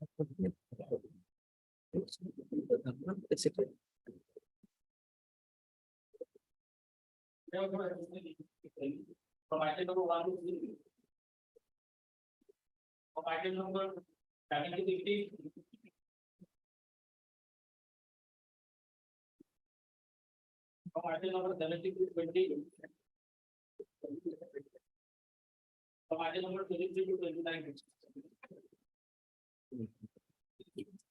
From item number 1 to 3. From item number 7 to 50. From item number 70 to 20. From item number 23 to 29.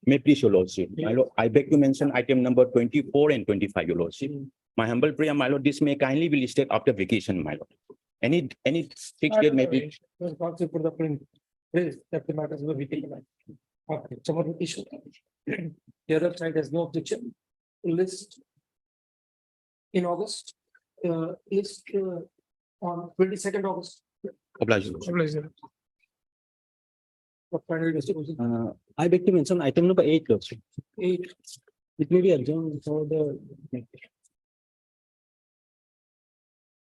May please, your lordship. My lord, I beg to mention item number 24 and 25, your lordship. My humble prayer, my lord, this may kindly be listed after vacation, my lord. Any fixed date may be. Also put the print. Please, that the matters will be taken up. Okay, summer vacation. The other side has no objection. List in August, list on 22nd August. Oblige, your lordship. For final distribution. I beg to mention item number 8, lordship. 8. It may be adjourned for the.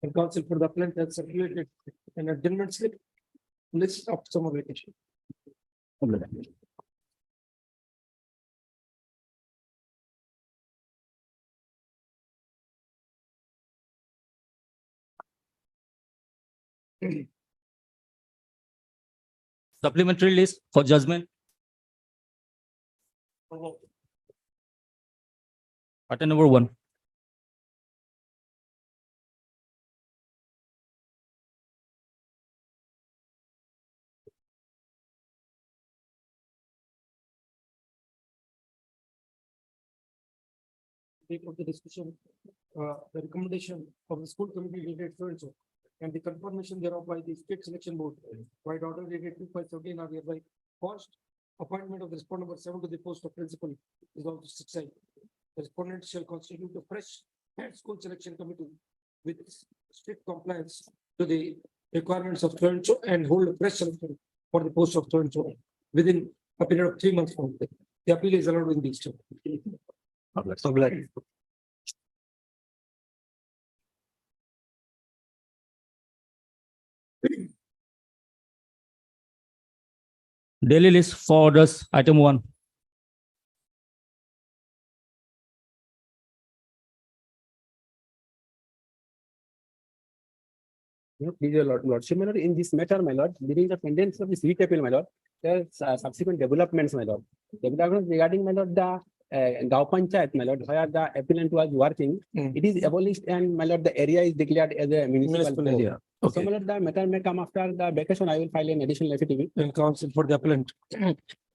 And council for the appellant has circulated an adjournment slip. List of summer vacation. Supplementary list for judgment. Item number 1. Of the discussion, the recommendation of the school committee dated so and so, and the confirmation thereof by the state selection board, by the order dated 2/5/17 are hereby paused. Appointment of the respondent number 7 to the post of principal is also succeeded. The respondent shall constitute a fresh school selection committee with strict compliance to the requirements of so and so, and hold a fresh selection for the post of so and so within a period of 3 months from the appeal is allowed in these terms. Daily list for orders, item 1. Please, your lordship, my lord, in this matter, my lord, during the pendence of this writ appeal, my lord, there are subsequent developments, my lord. Developments regarding, my lord, the Gao Panchayat, my lord, where the appellant was working, it is abolished, and my lord, the area is declared as a municipal area. So, my lord, the matter may come after the vacation. I will file an additional affidavit. And counsel for the appellant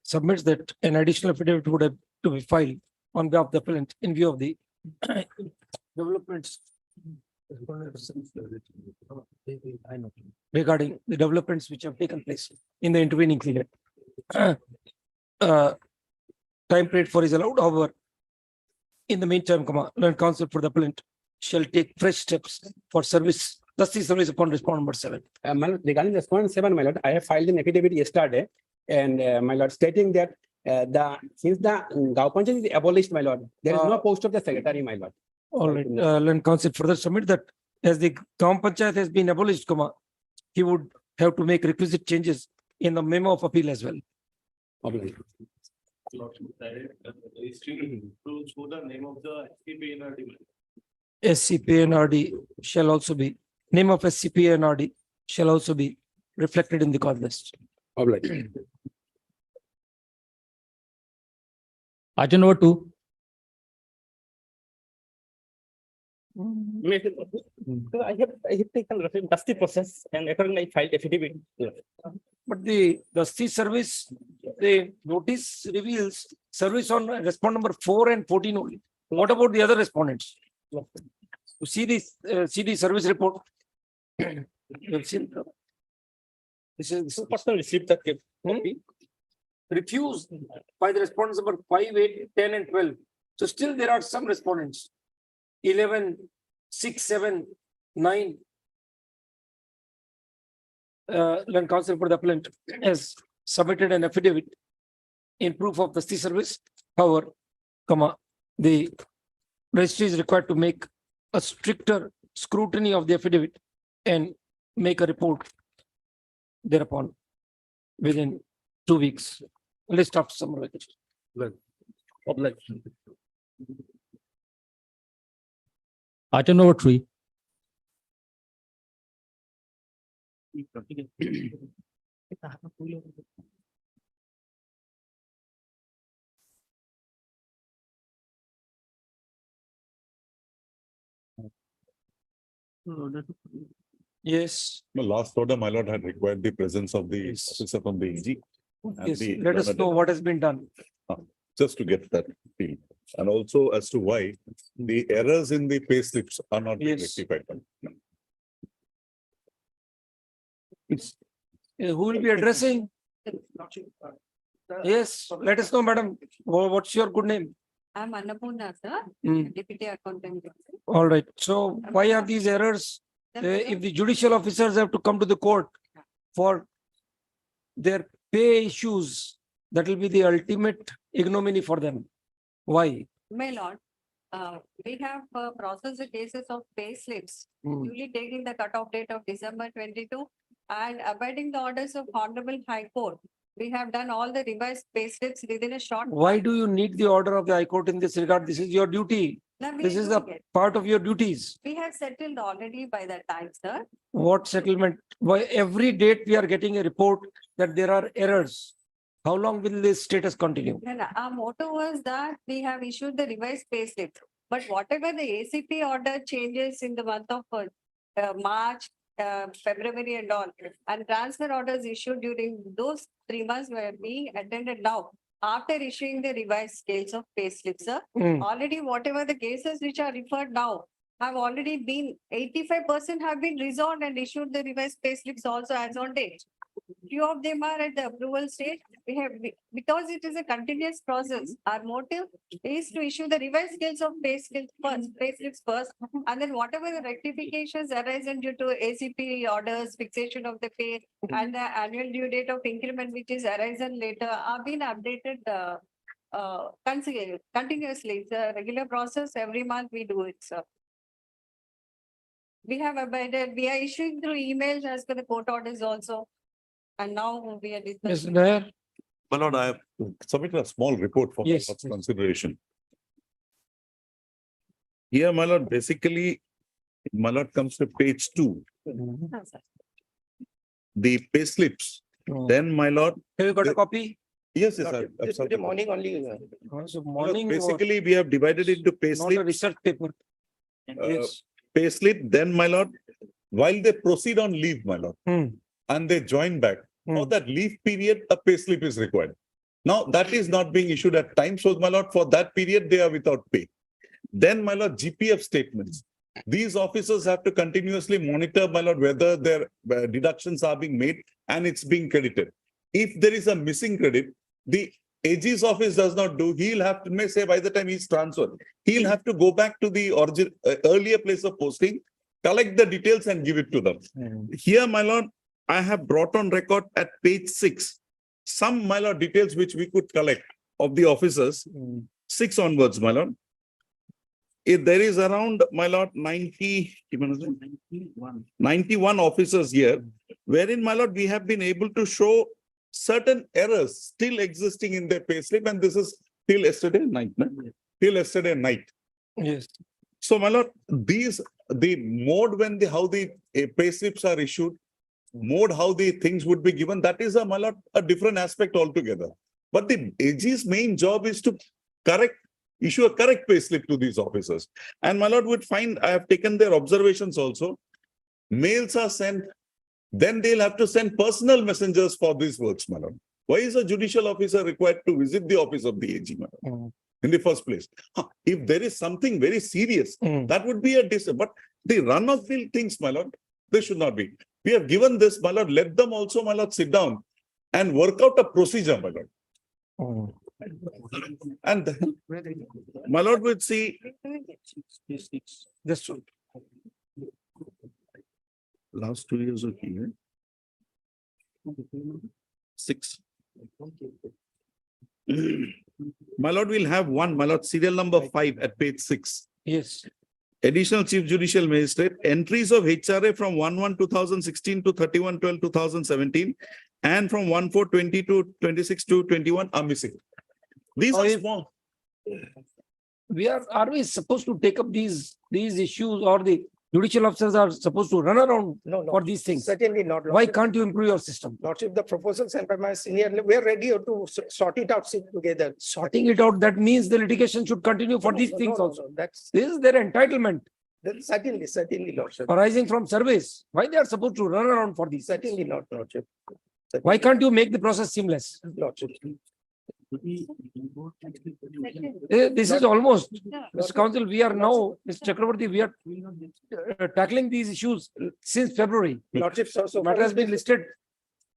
submits that an additional affidavit would have to be filed on behalf of the appellant in view of the developments regarding the developments which have taken place in the intervening period. Time period for is allowed, however, in the meantime, learned counsel for the appellant shall take fresh steps for service. Thus, the service upon respondent number 7. My lord, regarding respondent 7, my lord, I have filed an affidavit yesterday, and my lord, stating that since the Gao Panchayat is abolished, my lord, there is no post of the secretary, my lord. All right, learned counsel further submit that as the Gao Panchayat has been abolished, he would have to make requisite changes in the memo of appeal as well. Oblige. To show the name of the SCPNRD. SCPNRD shall also be, name of SCPNRD shall also be reflected in the cause list. Oblige. Item number 2. So I have taken dusty process and accordingly I filed affidavit. But the dusty service, the notice reveals service on respondent number 4 and 14 only. What about the other respondents? You see this, see the service report. You have seen. This is Personal receipt that refused by the respondents number 5, 8, 10, and 12. So still there are some respondents. 11, 6, 7, 9. Learned counsel for the appellant has submitted an affidavit in proof of the service. However, the registry is required to make a stricter scrutiny of the affidavit and make a report thereupon within 2 weeks. list after summer vacation. Item number 3. Yes, The last order, my lord, had required the presence of the Yes. officer from the AG. and yes, the let us order know what has been done. Just to get that feel. And also as to why the errors in the pay slips are not being Yes. rectified. Who will be addressing? Yes, let us know, madam. What's your good name? I'm Annapurna, sir, Hmm, Deputy Accountant. all right, so why are these errors? If the judicial officers have to come to the court for their pay issues, that will be the ultimate ignominy for them. Why? My lord, we have processed the cases of pay slips, Hmm, duly taking the cutoff date of December 22 and abiding the orders of Honorable High Court. We have done all the revised pay slips within a short. Why do you need the order of the High Court in this regard? This is your duty. Now, we This are is the doing it. part of your duties. We have settled already by that time, sir. What settlement? Why every date we are getting a report that there are errors. How long will this status continue? And our motto was that we have issued the revised pay slip. But whatever the ACP order changes in the month of March, February and all, and transfer orders issued during those 3 months were being attended now. After issuing the revised scales of pay slips, sir, Hmm, already whatever the cases which are referred now have already been 85% have been resolved and issued the revised pay slips also as on date. Few of them are at the approval stage. We have, because it is a continuous process, our motive is to issue the revised scales of pay slips first, and then whatever the rectifications arising due to ACP orders, fixation of the pay, and the annual due date of increment which is arisen later are being updated continuously. It's a regular process. Every month we do it, sir. We have abided, we are issuing through emails as per the court orders also. And now we are Yes, discussing. there. My lord, I have submitted a small report for my Yes, lord's yes. consideration. Here, my lord, basically, my lord comes to page 2, Ah, sir. the pay slips. Hmm. Then, my lord, Have you got a copy? yes, yes, I've submitted. only. So My lord, morning, or basically, we have divided into pay not a slips. research paper. Uh, Yes. Pay slip, then, my lord, while they proceed on leave, my lord, Hmm, and they join back, for Hmm. that leave period, a pay slip is required. Now, that is not being issued at times, so my lord, for that period, they are without pay. Then, my lord, GPF statements. These officers have to continuously monitor, my lord, whether their deductions are being made and it's being credited. If there is a missing credit, the AG's office does not do, he'll have to, may say by the time he's transferred, he'll have to go back to the origin, earlier place of posting, collect the details and give it to them. hmm, Here, my lord, I have brought on record at page 6, some, my lord, details which we could collect of the officers, hmm. 6 onwards, my lord. If there is around, my lord, 91 officers here, wherein, my lord, we have been able to show certain errors still existing in their payslip, and this is till yesterday night, no? Till yesterday night. Yes. So, my lord, these, the mode when how the pay slips are issued, mode how the things would be given, that is my lord, a different aspect altogether. But the AG's main job is to issue a correct pay slip to these officers. And my lord would find, I have taken their observations also. Mails are sent, then they'll have to send personal messengers for these works, my lord. Why is a judicial officer required to visit the office of the AG, my lord, Hmm, in the first place? If there is something very serious, hmm. that would be a but the run-of-the-mill things, my lord, they should not be. We have given this, my lord, let them also, my lord, sit down and work out a procedure, my lord. Hmm. And then, my lord would see, Just one. last 2 years of here. 6. My lord will have one, my lord, serial number 5 at page 6. Yes. Additional Chief Judicial Magistrate, entries of HRA from 1/1/2016 to 31/12/2017 and from 1/4/20 to 26 to 21 are missing. These Or are if- small. Are we supposed to take up these issues, or the judicial officers are supposed to run around No, for no, these things? certainly not. Why Lordship. can't you improve your system? Lordship, the proposal sent by my senior, we are ready to sort it out, sit together. Sorting it out, that means the litigation should continue for No, these no, things no, also. no, That's, This is their entitlement certainly, Lordship. arising from surveys. Why they are supposed to run around for these? things? Certainly not, Lordship. Why can't you make the process seamless? Lordship. This is almost, Yeah. Mr. Council, we are now, Mr. Chakraborty, we are tackling these issues since February. Lordship, so. Matter has been listed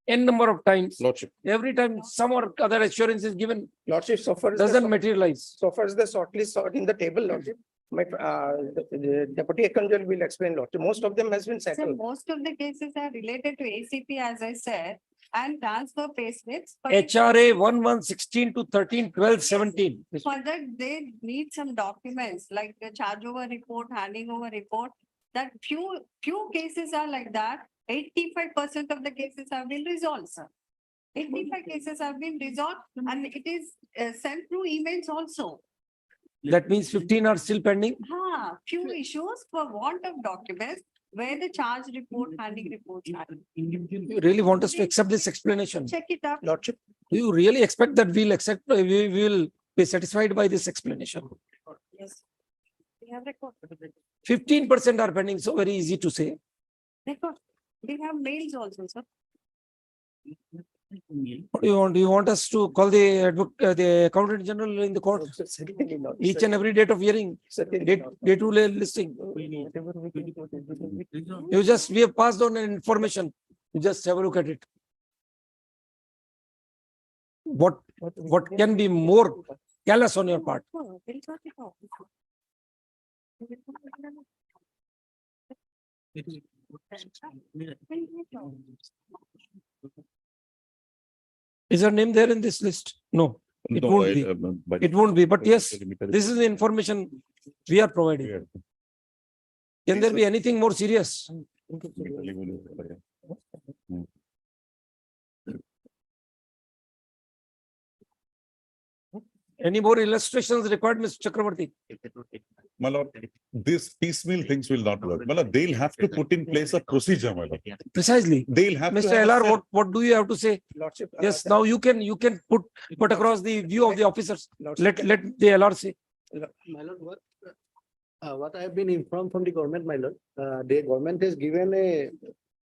n number of times. Lordship. Every time some or other assurance is given, Lordship, so far. doesn't materialize. So far as the shortlist sort in the table, Lordship. My, the Deputy Accountant General will explain, Lordship. Most of them has been So settled. most of the cases are related to ACP, as I said, and transfer payslips. but HRA 1116 to 13/12/17. For that, they need some documents like the charge over report, handing over report. That few cases are like that. 85% of the cases have been resolved, sir. 85 cases have been resolved, and it is sent through emails also. That means 15 are still pending. Few issues for want of documents where the charge report, handing reports are. You really want us to accept this explanation? Check it up. Lordship, Do you really expect that we'll accept, we will be satisfied by this explanation? Yes. We have record. 15% are pending, so very easy to say. Record. We have mails also, sir. What do you want? Do you want us to call the accountant general in the court? certainly not. Each and every date of hearing, Certainly date, not. day 2 listing. Whatever we can do. You just, we have passed on an information. You just have a look at it. What can be more callous on your part? Oh, we'll sort it out. Is her name there in this list? No, It No, won't be. but- it won't be, but yes, this is the information we are providing. Yeah. Can there be anything more serious? Any more illustrations required, Mr. Chakraborty? My lord, these piecemeal things will not work. My lord, they'll have to put in place a procedure, my lord. Precisely. They'll have to. Mr. have a LR, set- what do you have to say? Lordship. Yes, now you can put across the view of the officers. Lordship, Let the LR say. My lord, what I have been informed from the government, my lord, the government has given a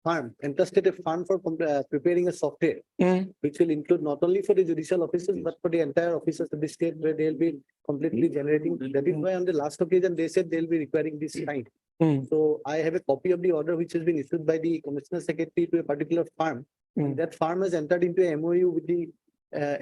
fund, entrusted a fund for preparing a software, Hmm. which will include not only for the judicial officers, but for the entire officers of the state, where they'll be completely generating. That is why on the last occasion, they said they'll be requiring this kind. Hmm. So I have a copy of the order which has been issued by the commissioner secretary to a particular firm. Hmm. That firm has entered into a MOU with the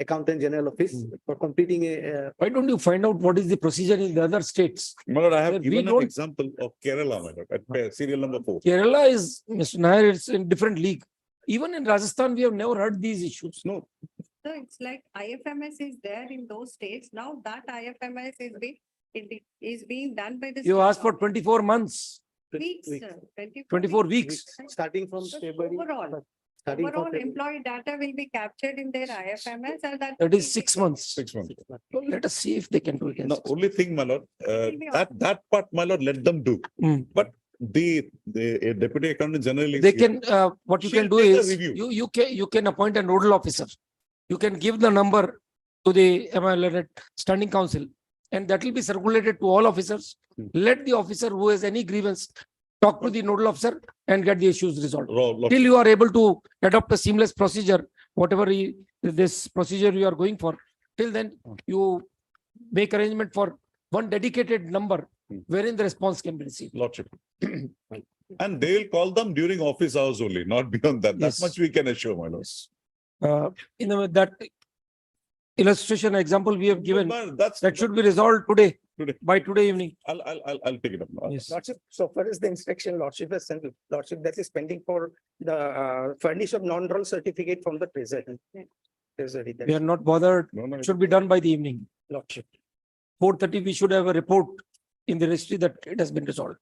accountant general office for completing a Why don't you find out what is the procedure in the other states? My lord, I Sir, have we given an don't- example of Kerala, my lord, at serial number 4. Kerala is, Mr. Nair, it's in different league. Even in Rajasthan, we have never heard these issues. No, So it's like IFMS is there in those states. Now that IFMS is being done by the. You state asked for government. 24 months, Weeks, weeks. sir, 24 weeks. starting from So February. overall- starting from Overall February. employee data will be captured in their IFMS and that. That is 6 months. 6 months. So let us see if they can do it. in The 6 only thing, my lord, will be that part, my lord, let them do. Hmm. But the deputy accountant general is. They here. can, what you can She'll do take a is, review. you can appoint a nodal officer. You can give the number to the standing council, and that will be circulated to all officers. Hmm. Let the officer who has any grievance talk to the nodal officer and get the issues resolved. Lord, Till you are able to adopt a seamless procedure, whatever this procedure you are going for, till then you make arrangement for one dedicated number Hmm. wherein the response can be received. Lordship. And they'll call them during office hours only, not beyond that. That Yes. much we can assure, my lord. In that illustration example we have given, But That's, that should be resolved today, Today. by today evening. I'll take it up now. Yes. Lordship, so far as the inspection, Lordship has sent, Lordship, that is pending for the furnish of non-roll certificate from the treasury. Treasury, that We are not bothered. No, no, It should be done by the evening. Lordship. 4:30, we should have a report in the registry that it has been resolved.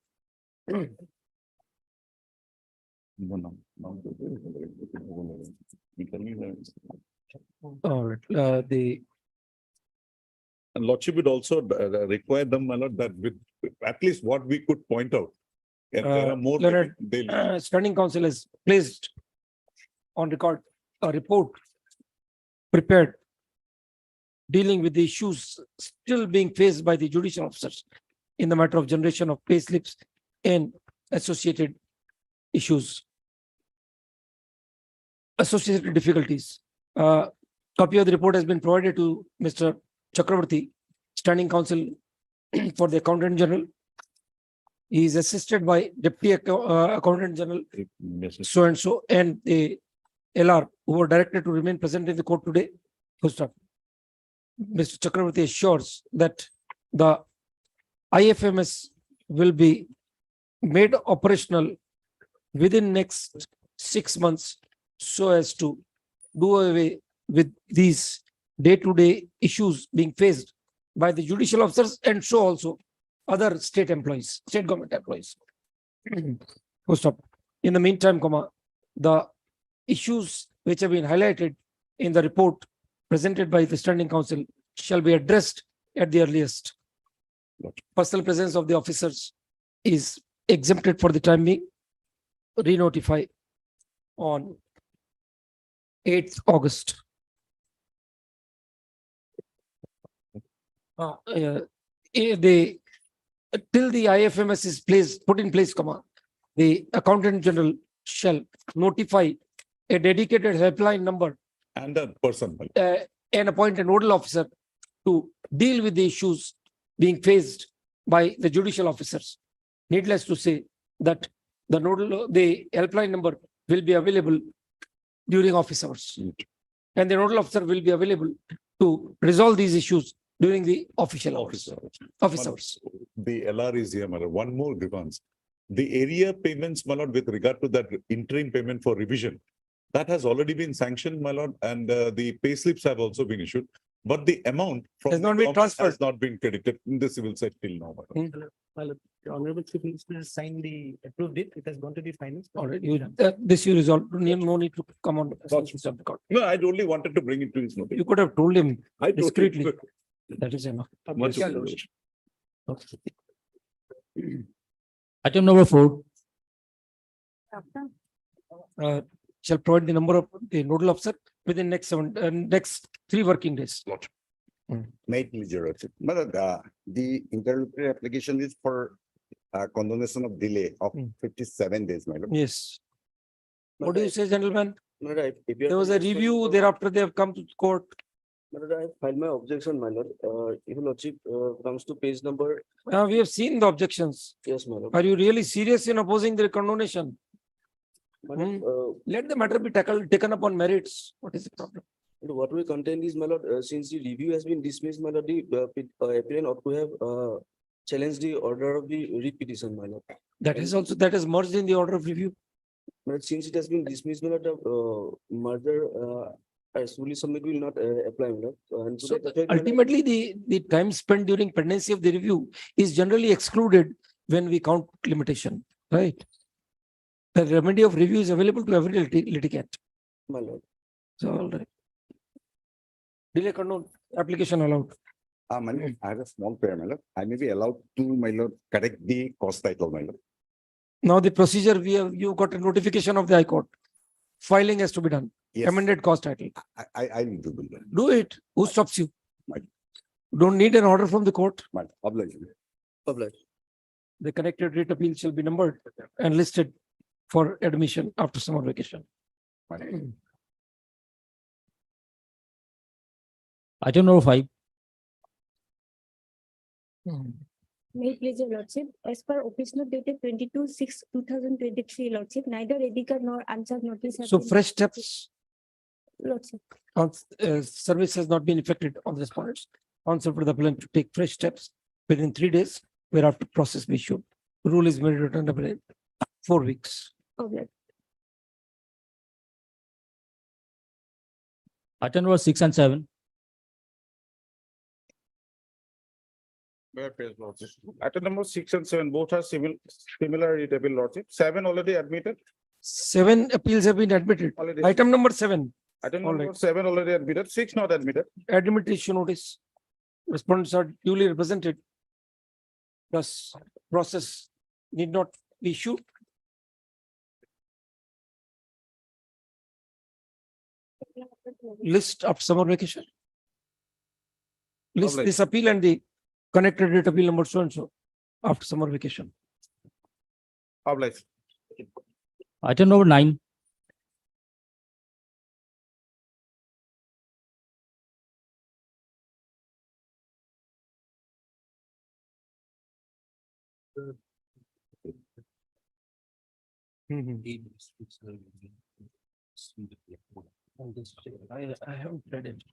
All right, the And Lordship would also require them, my lord, that with at least what we could point out. And there are more. Leonard, they'll- Standing Council has placed on record a report prepared dealing with the issues still being faced by the judicial officers in the matter of generation of payslips and associated issues. Associated difficulties. Copy of the report has been provided to Mr. Chakravarti, Standing Counsel for the Accountant General. He is assisted by Deputy Accountant General Mrs. so and so and the LR who were directed to remain present in the court today. Full stop. Mr. Chakravarti assures that the IFMS will be made operational within next 6 months so as to do away with these day-to-day issues being faced by the judicial officers and so also other state employees, state government employees. Full stop. In the meantime, the issues which have been highlighted in the report presented by the Standing Council shall be addressed at the earliest. Personal presence of the officers is exempted for the time being. Re-notify on 8th August. Till the IFMS is put in place, the Accountant General shall notify a dedicated helpline number And a person. my lord. and appoint a nodal officer to deal with the issues being faced by the judicial officers. Needless to say that the helpline number will be available during office hours. And the nodal officer will be available to resolve these issues during the official hours, office hours. The LR is here, my lord. One more grievance. The area payments, my lord, with regard to that interim payment for revision, that has already been sanctioned, my lord, and the payslips have also been issued. But the amount from Has the not been government transferred. has not been credited in the civil side till now. my lord. The Honorable Chief Minister has signed the approved it. It has gone to the finance. All right, this you resolve, no need to come on. the court. No, I only wanted to bring it to his notice. You could have told him I told him, discreetly. sir. That is enough. Much Yes, obliged. Item number 4, Shall provide the number of the nodal officer within next 3 working days. May it please your worship. Madam, the interlocutory application is for condonation of delay of Hmm. 57 days, my lord. Yes. What do you say, gentlemen? Madam, if you are There was a concerned review, for- thereafter they have come to court. Madam, I have filed my objection, my lord. If lordship comes to page number, We have seen the objections. yes, madam. Are you really serious in opposing the condonation? Madam, Let the matter be taken up on merits. What is the problem? what we contend is, my lord, since the review has been dismissed, my lord, the applicant ought to have challenged the order of the repetition, my lord. That is also, that is merged in the order of review. But since it has been dismissed, my lord, the merger as fully submit will not apply, my lord. And to So that effect, my lord, ultimately, the time spent during pendency of the review is generally excluded when we count limitation, right? The remedy of review is available to every litigant. my lord. So, all right. Delay condone application allowed. My lord, I have a small prayer, my lord. I may be allowed to, my lord, correct the cost title, my lord. Now the procedure, you got a notification of the High Court. Filing has to be done. Yes, Amended cost title. I need to do that. Do it. Who stops you? Right. Don't need an order from the court. My obliged. Obliged. The connected rate appeal shall be numbered and listed for admission after summer vacation. item number 5, May it please your lordship, as per official dated 22/6/2023, lordship, neither Edgar nor answer notice. have So been- fresh steps, Lordship, service has not been effected on the respondents. Counsel for the appellant to take fresh steps within 3 days, whereafter process be issued. Rule is made returnable in 4 weeks. obliged. item number 6 and 7, Item number 6 and 7, both are similar readable lordship. 7 already admitted, 7 appeals have been admitted. Already. Item number 7, Item all number right. 7 already admitted, 6 not admitted. admission notice. Respondents are duly represented. Thus, process need not be issued. List of summer vacation. List Alright. this appeal and the connected date appeal number so and so after summer vacation. Obliged. Item number 9, I haven't read it.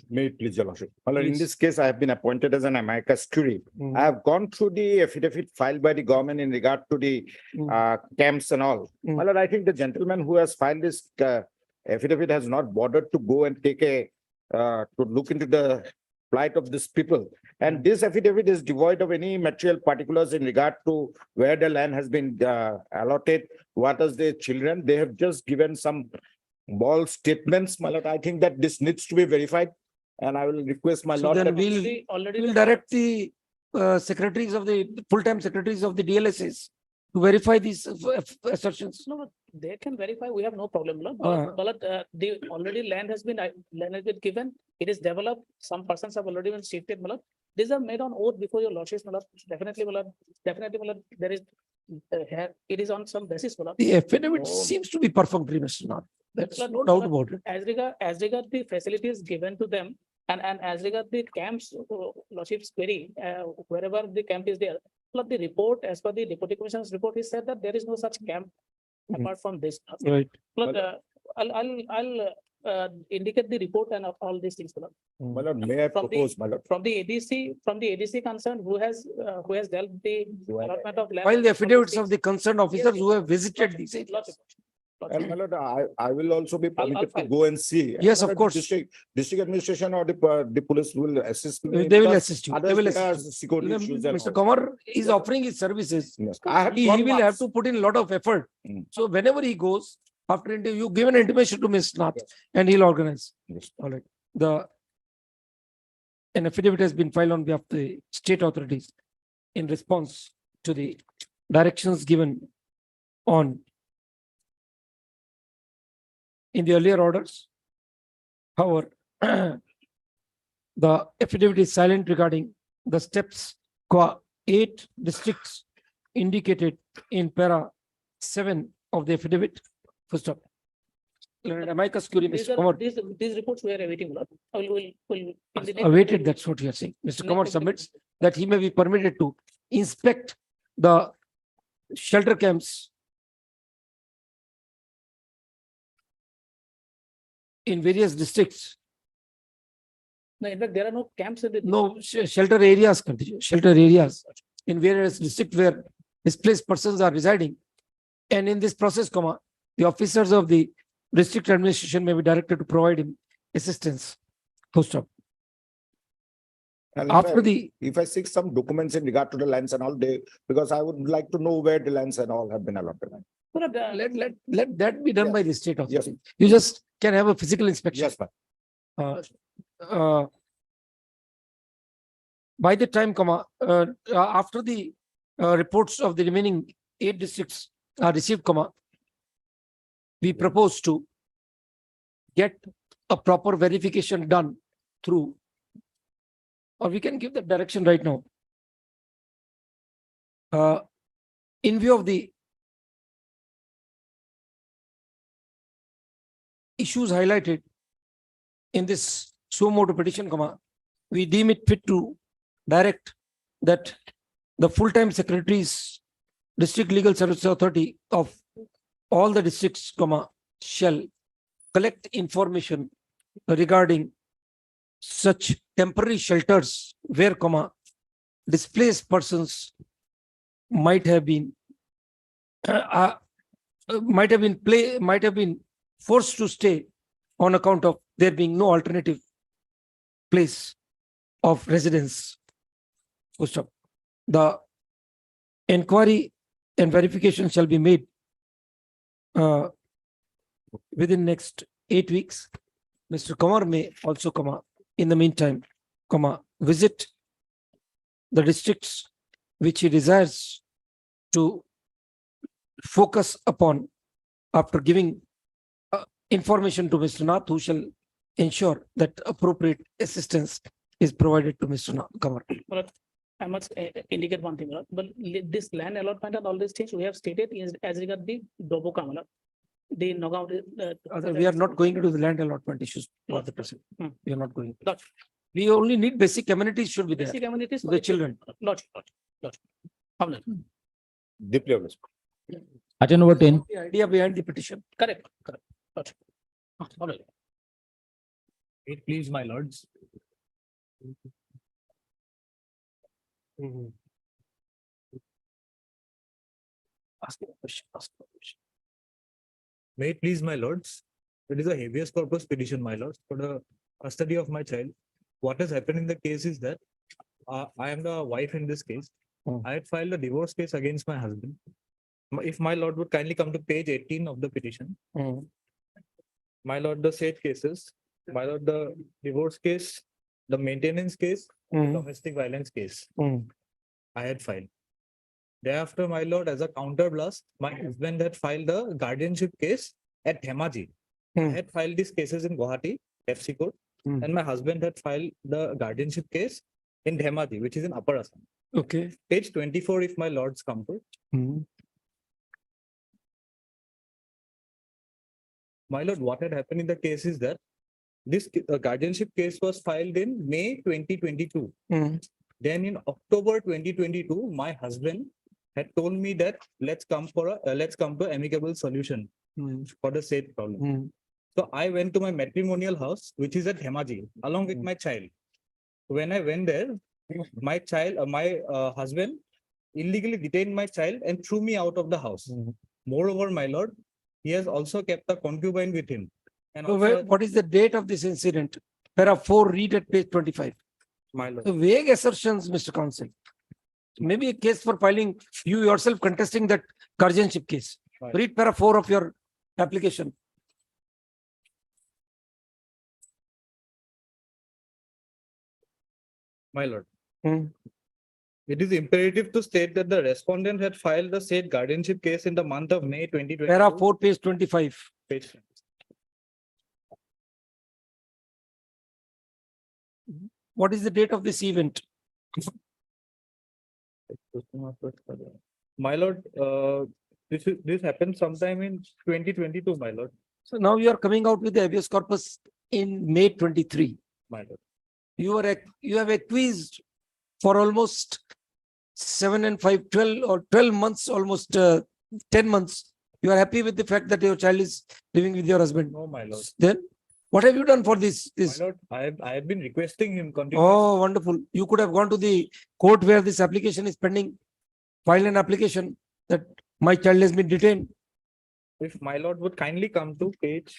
May it please your lordship. My lord, in Please. this case, I have been appointed as an amicus curiae. Mm. I have gone through the affidavit filed by the government in regard to the Mm. camps and all. Mm. My lord, I think the gentleman who has filed this affidavit has not bothered to go and take to look into the plight of these people. And this affidavit is devoid of any material particulars in regard to where the land has been allotted, what is the children. They have just given some bald statements. My lord, I think that this needs to be verified. And I will request my So lord. then that- we'll direct the secretaries of the, full-time secretaries of the DLSS to verify these assertions. No, no, they can verify, we have no problem, Lord. The already land has been given, it is developed, some persons have already been shifted, my lord. These are made on oath before your lordships, my lord. Definitely, my lord, there is, it is on some basis, my lord. The affidavit Oh. seems to be perfunctory, Mr. Nath. There's Lord, no doubt Lord, about it. As regard the facilities given to them, and as regard the camps, lordships query, wherever the camp is there. Lord, the report, as per the deputy commissioner's report, he said that there is no such camp Mhm. apart from this. Right. Lord, I'll indicate the report and all these things, Lord. My lord, may I From the- propose, my lord? From the ADC concerned, who has dealt the Do I- allotment of land. While the and all affidavits these of the concerned officers who have visited these things. areas. And my lord, I will also be permitted to file. go and see. Yes, My of lord, course. District administration or the police will assist me. They will because assist you. They Others will there are assist you. security issues and Mr. all. Kamar is offering his services. Yes, I have He gone will have once. to put in a lot of effort. Mm. So whenever he goes, after interview, you give an intimation to Ms. Nath and he'll organize. Yes. All right. An affidavit has been filed on behalf of the state authorities in response to the directions given on in the earlier orders. However, the affidavit is silent regarding the steps 8 districts indicated in para 7 of the affidavit. First up. Amicus curiae, Mr. Kamar These reports we are awaiting, Lord. Will in the next- awaited, that's what you are saying. Mr. Kamar submits that he may be permitted to inspect the shelter camps in various districts. No, in fact, there are no camps in the. No, shelter areas, kar dijiye, shelter areas in various districts where displaced persons are residing. And in this process, the officers of the district administration may be directed to provide him assistance. Full stop. And After the, if I seek some documents in regard to the lands and all, because I would like to know where the lands and all have been allotted. let that be done Yes. by the state Yes. authority. You just can have a physical inspection. Yes, ma'am. By the time, after the reports of the remaining 8 districts are received, we propose to get a proper verification done through, or we can give the direction right now. In view of the issues highlighted in this suo motu petition, we deem it fit to direct that the full-time secretaries, District Legal Service Authority of all the districts, shall collect information regarding such temporary shelters where, displaced persons might have been forced to stay on account of there being no alternative place of residence. Full stop. The inquiry and verification shall be made within next 8 weeks. Mr. Kumar may also in the meantime, visit the districts which he desires to focus upon after giving information to Mr. Nath, who shall ensure that appropriate assistance is provided to Mr. Kumar. I must indicate one thing, but this land allotment and all these things we have stated is as regard the Doboka, the Nagaon. We are not going to do the land allotment issues for the present. Hmm. We are not going. Lot. We only need basic amenities should be there. Basic amenities. to the children. Lot. Deeply obvious. Item number 10. The idea behind the petition. Correct. Lot. Wait, please, my lords. Ask a question. May it please, my lords. It is a habeas corpus petition, my lords, for the custody of my child. What has happened in the case is that I am the wife in this case. I had filed a divorce case against my husband. If my lord would kindly come to page 18 of the petition. My lord, the said cases, my lord, the divorce case, the maintenance case, the domestic violence case, I had filed. Thereafter, my lord, as a counter blast, my husband had filed a guardianship case at Dhemaji. I had filed these cases in Guwahati, FC court, and my husband had filed the guardianship case in Dhemaji, which is in Upper Assam. Okay. Page 24, if my lords come to. My lord, what had happened in the case is that this guardianship case was filed in May 2022. Then in October 2022, my husband had told me that let's come to amicable solution for the said problem. So I went to my matrimonial house, which is at Dhemaji, along with my child. When I went there, my husband illegally detained my child and threw me out of the house. Moreover, my lord, he has also kept a concubine with him. And So also, what is the date of this incident? Para 4, read at page 25. my lord, So vague assertions, Mr. Counsel. Maybe a case for filing, you yourself contesting that guardianship case. Right. Read para 4 of your application. my lord. It is imperative to state that the respondent had filed the said guardianship case in the month of May 2022. Para 4, page 25. Page. What is the date of this event? My lord, this happened sometime in 2022, my lord. So now you are coming out with the habeas corpus in May 23. My lord. You have acquiesced for almost 7 and 5, 12 or 12 months, almost 10 months. You are happy with the fact that your child is living with your husband. No, my lord. Then what have you done for this? My lord, I have been requesting him continuously. Oh, wonderful. You could have gone to the court where this application is pending. File an application that my child has been detained. If my lord would kindly come to page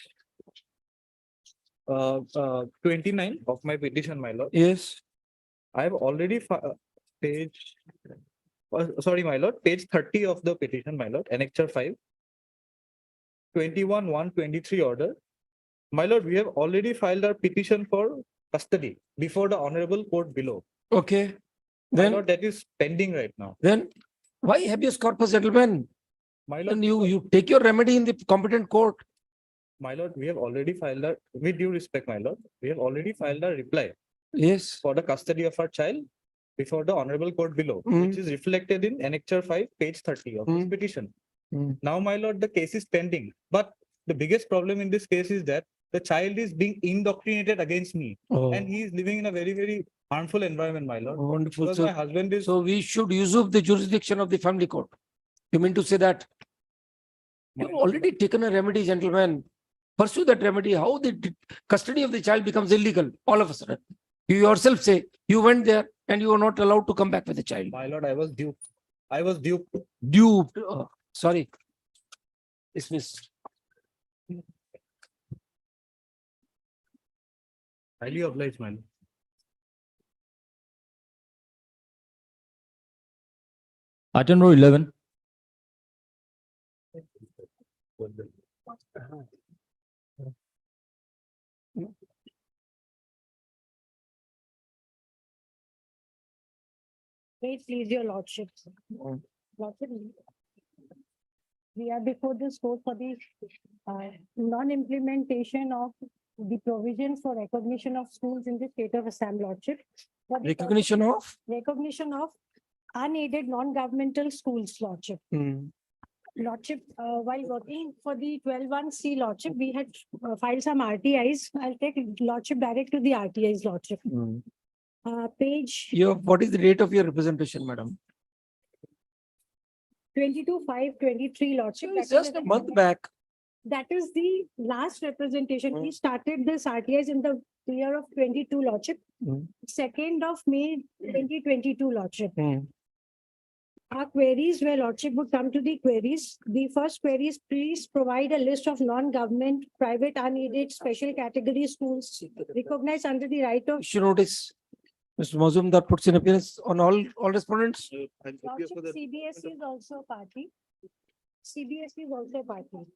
29 of my petition, my lord. Yes. I have already page, sorry, my lord, page 30 of the petition, my lord, annexure 5, 21/1/23 order. My lord, we have already filed our petition for custody before the honorable court below. Okay. My Then, lord, that is pending right now. then why habeas corpus, gentlemen? My lord, Then you take your remedy in the competent court. my lord, we have already filed our, with due respect, my lord, we have already filed a reply Yes. for the custody of our child before the honorable court below, which is reflected in annexure 5, page 30 of this petition. Now, my lord, the case is pending, but the biggest problem in this case is that the child is being indoctrinated against me, Oh, and he is living in a very, very harmful environment, my lord. wonderful. Because my So, husband is, so we should usurp the jurisdiction of the family court. You mean to say that? You've already taken a remedy, gentlemen. Pursue that remedy. How the custody of the child becomes illegal all of a sudden. You yourself say you went there and you were not allowed to come back with the child. my lord, I was duped. I was duped. Duped. Sorry. Dismissed. Highly obliged, my lord. Item number 11. Wait, please, your lordship. Lordship, we are before this court for the non-implementation of the provisions for recognition of schools in the state of Assam, lordship. For the Recognition of? recognition of unaided non-governmental schools, lordship. Lordship, while working for the 12(1)(c), lordship, we had filed some RTIs. I'll take lordship direct to the RTIs, lordship. Page What is the date of your representation, madam? 22/5/23, lordship. It's That is just the- a month back. That is the last representation. We started this RTIs in the year of 22, lordship. 2nd of May 2022, lordship. Our queries where lordship would come to the queries. The first query is, please provide a list of non-government, private, unaided, special category schools recognized under the right of Issue notice. Mr. Mazumdar puts in appearance on all respondents. lordship. CBSE is also a party. CBSE is also a party.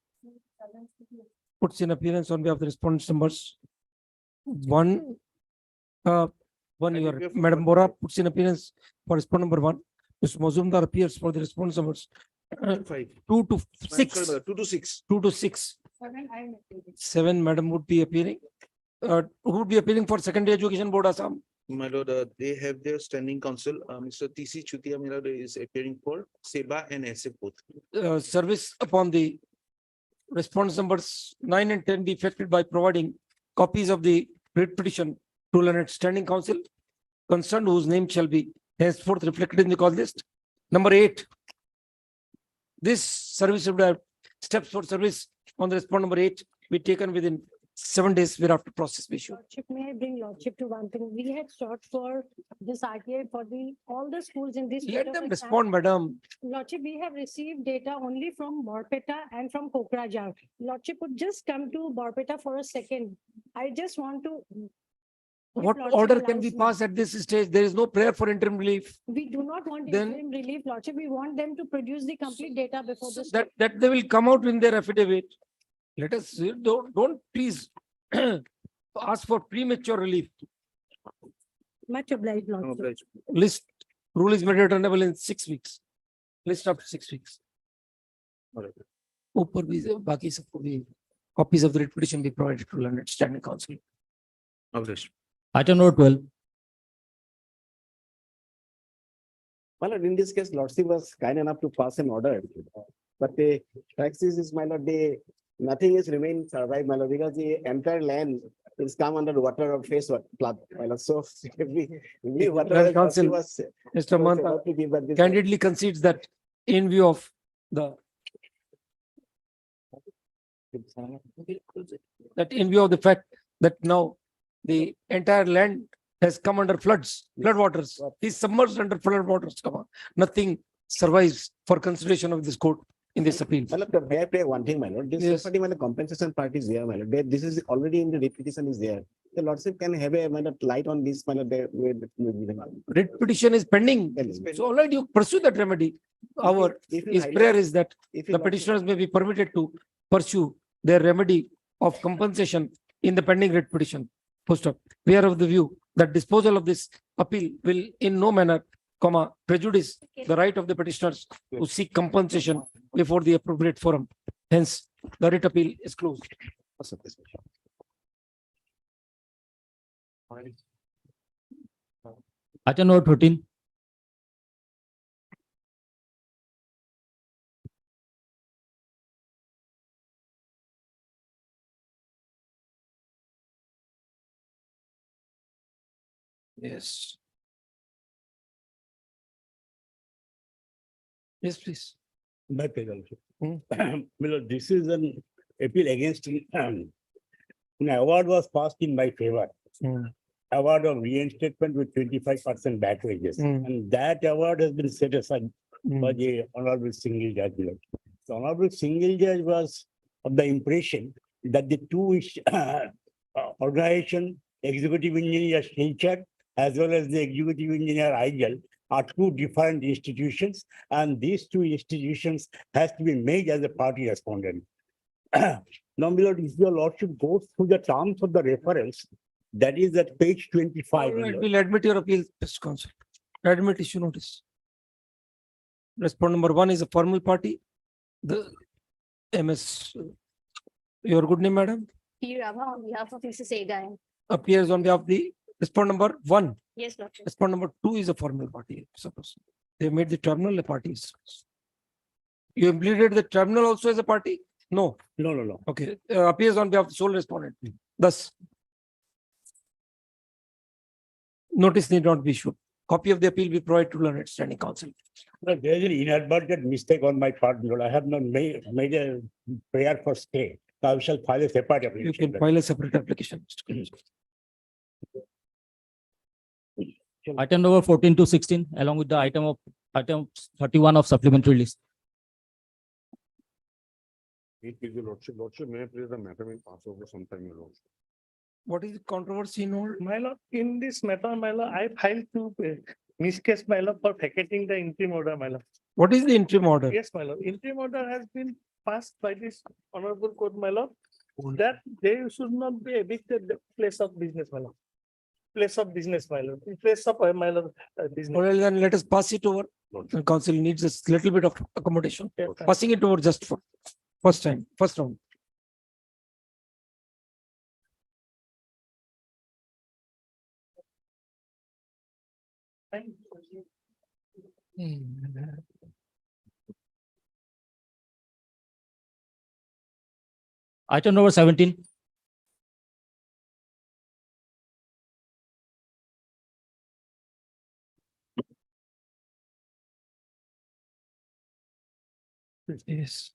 Puts in appearance on behalf of the respondents numbers. One, your Madam Bora puts in appearance for respondent number 1. Mr. Mazumdar appears for the respondents numbers 2 to 6. 2 to 6. 2 to 6. 7, I am. 7, madam would be appearing. Who would be appearing for Secondary Education Board Assam? My lord, they have their standing counsel. Mr. TC Chutia, my lord, is appearing for SEBA and SF both. Service upon the response numbers 9 and 10 be effected by providing copies of the writ petition to learned standing council concerned, whose name shall be henceforth reflected in the call list. Number 8. This service would have steps for service on the respondent number 8 be taken within 7 days whereafter process be issued. Lordship, may I bring lordship to one thing? We had sought for this RTI for all the schools in this. state Let of them Assam. respond, madam. Lordship, we have received data only from Borpeta and from Kokrajhar. Lordship would just come to Borpeta for a second. I just want to. if What Lordship order can be allows me. passed at this stage? There is no prayer for interim relief. We do not want Then- interim relief, Lordship. We want them to produce the complete data before this. That they will come out in their affidavit. Let us, don't please ask for premature relief. Much obliged, Lordship. List, rule is made returnable in 6 weeks. List after 6 weeks. ऊपर भी बाकी सबको भी copies of the writ petition be provided to learned standing council. Item number 12. My lord, in this case, lordship was kind enough to pass an order, but the taxes is, my lord, nothing is remained survive, my lord, because the entire land is come under water of face flood, my lord. So whatever Learned counsel, was Mr. Manta about to give, but this- candidly concedes that in view of the fact that now the entire land has come under flood waters, is submerged under flood waters, come on. Nothing survives for consideration of this court in this appeal. My lord, may I pray one thing, my lord? This Yes. party, my lord, compensation part is there, my lord. This is already in the repetition is there. The lordship can have a, my lord, light on this, my lord, Writ petition is pending. So already you pursue that remedy. Our his prayer is that the petitioners may be permitted to pursue their remedy of compensation in the pending writ petition. Post up. We are of the view that disposal of this appeal will in no manner, prejudice the right of the petitioners to seek compensation before the appropriate forum. Hence, the writ appeal is closed. Item number 13. Yes. Yes, please. My pleasure. Hmm. My lord, this is an appeal against an award was passed in my favor. Award of reinstatement with 25% back wages. And that award has been set aside by the honorable single judge. My lord. The honorable single judge was of the impression that the two organization, executive engineer Silchar as well as the executive engineer Aijal are two different institutions, and these two institutions has to be made as a party respondent. Now, my lord, if your lordship goes through the terms of the reference, that is at page 25. All my right, lord. we'll admit your appeal, Mr. Counsel. Admit issue notice. Respondent number one is a formal party. The MS, your good name, madam, P. Rabha on behalf of Mrs. Egan. appears on behalf of the respondent number one. Yes, Lordship. Respondent number two is a formal party, suppose. They made the tribunal a party. You implemented the tribunal also as a party? No. No. Okay, appears on behalf of the sole respondent. Thus, notice need not be issued. Copy of the appeal be provided to learned standing counsel. No, there is an inadvertent mistake on my part, my lord. I have not made a prayer for stay. I shall file a separate You application. can file a separate application. Mr. Counsel. Item number 14 to 16, along with the item 31 of supplementary list. Lordship, may I please the matter will pass over sometime, your lordship. What is the controversy in all? My lord, in this matter, my lord, I filed to miscase my lord for vacating the interim order, my lord. What is the interim order? Yes, my lord. Interim order has been passed by this honorable court, my lord, that they should not be evicted the place of business, my lord. Place of business, my lord. In place of my lord, business. Well, then let us pass it over. The council needs a little bit of accommodation. Yes, sir. Passing it over just for first round. Thank you. Item number 17. Yes.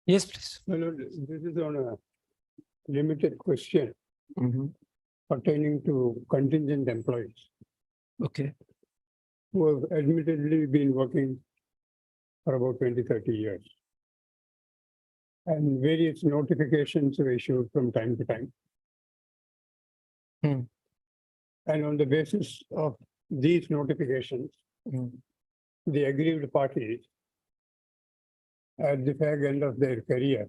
Yes, please. My lord, this is on a limited question pertaining to contingent employees Okay. who have admittedly been working for about 20-30 years. And various notifications are issued from time to time. Hmm. And on the basis of these notifications, the aggrieved parties at the fag end of their career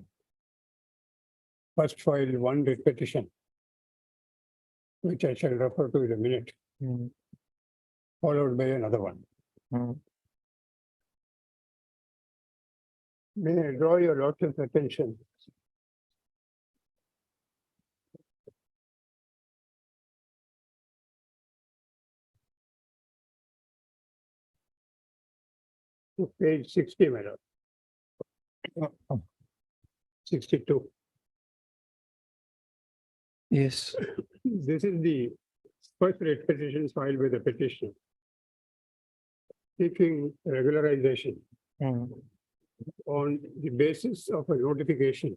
first filed one writ petition, which I shall refer to in a minute, followed by another one. May I draw your lordship's attention to page 60, my lord. 62. Yes. This is the first writ petition filed by the petitioner seeking regularization on the basis of a notification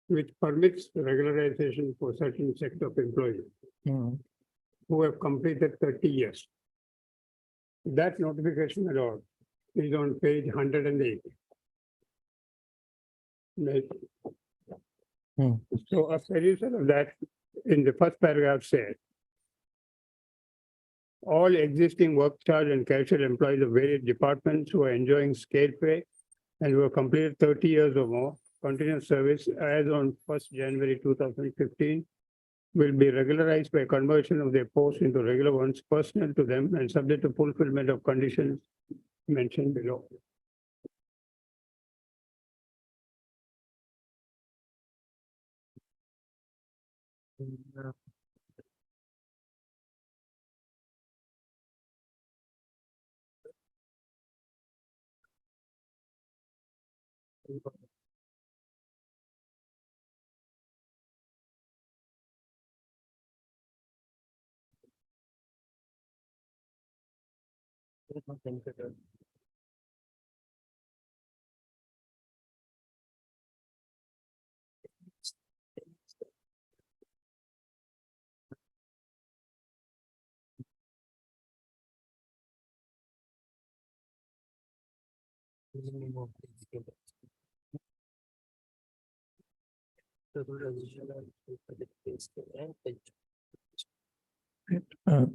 which permits regularization for certain set of employees who have completed 30 years. That notification, my lord, is on page 108. So a solution of that in the first paragraph said, all existing work charge and casual employees of various departments who are enjoying scale pay and who have completed 30 years or more continuous service as on 1st January 2015 will be regularized by conversion of their posts into regular ones personal to them and subject to fulfillment of conditions mentioned below.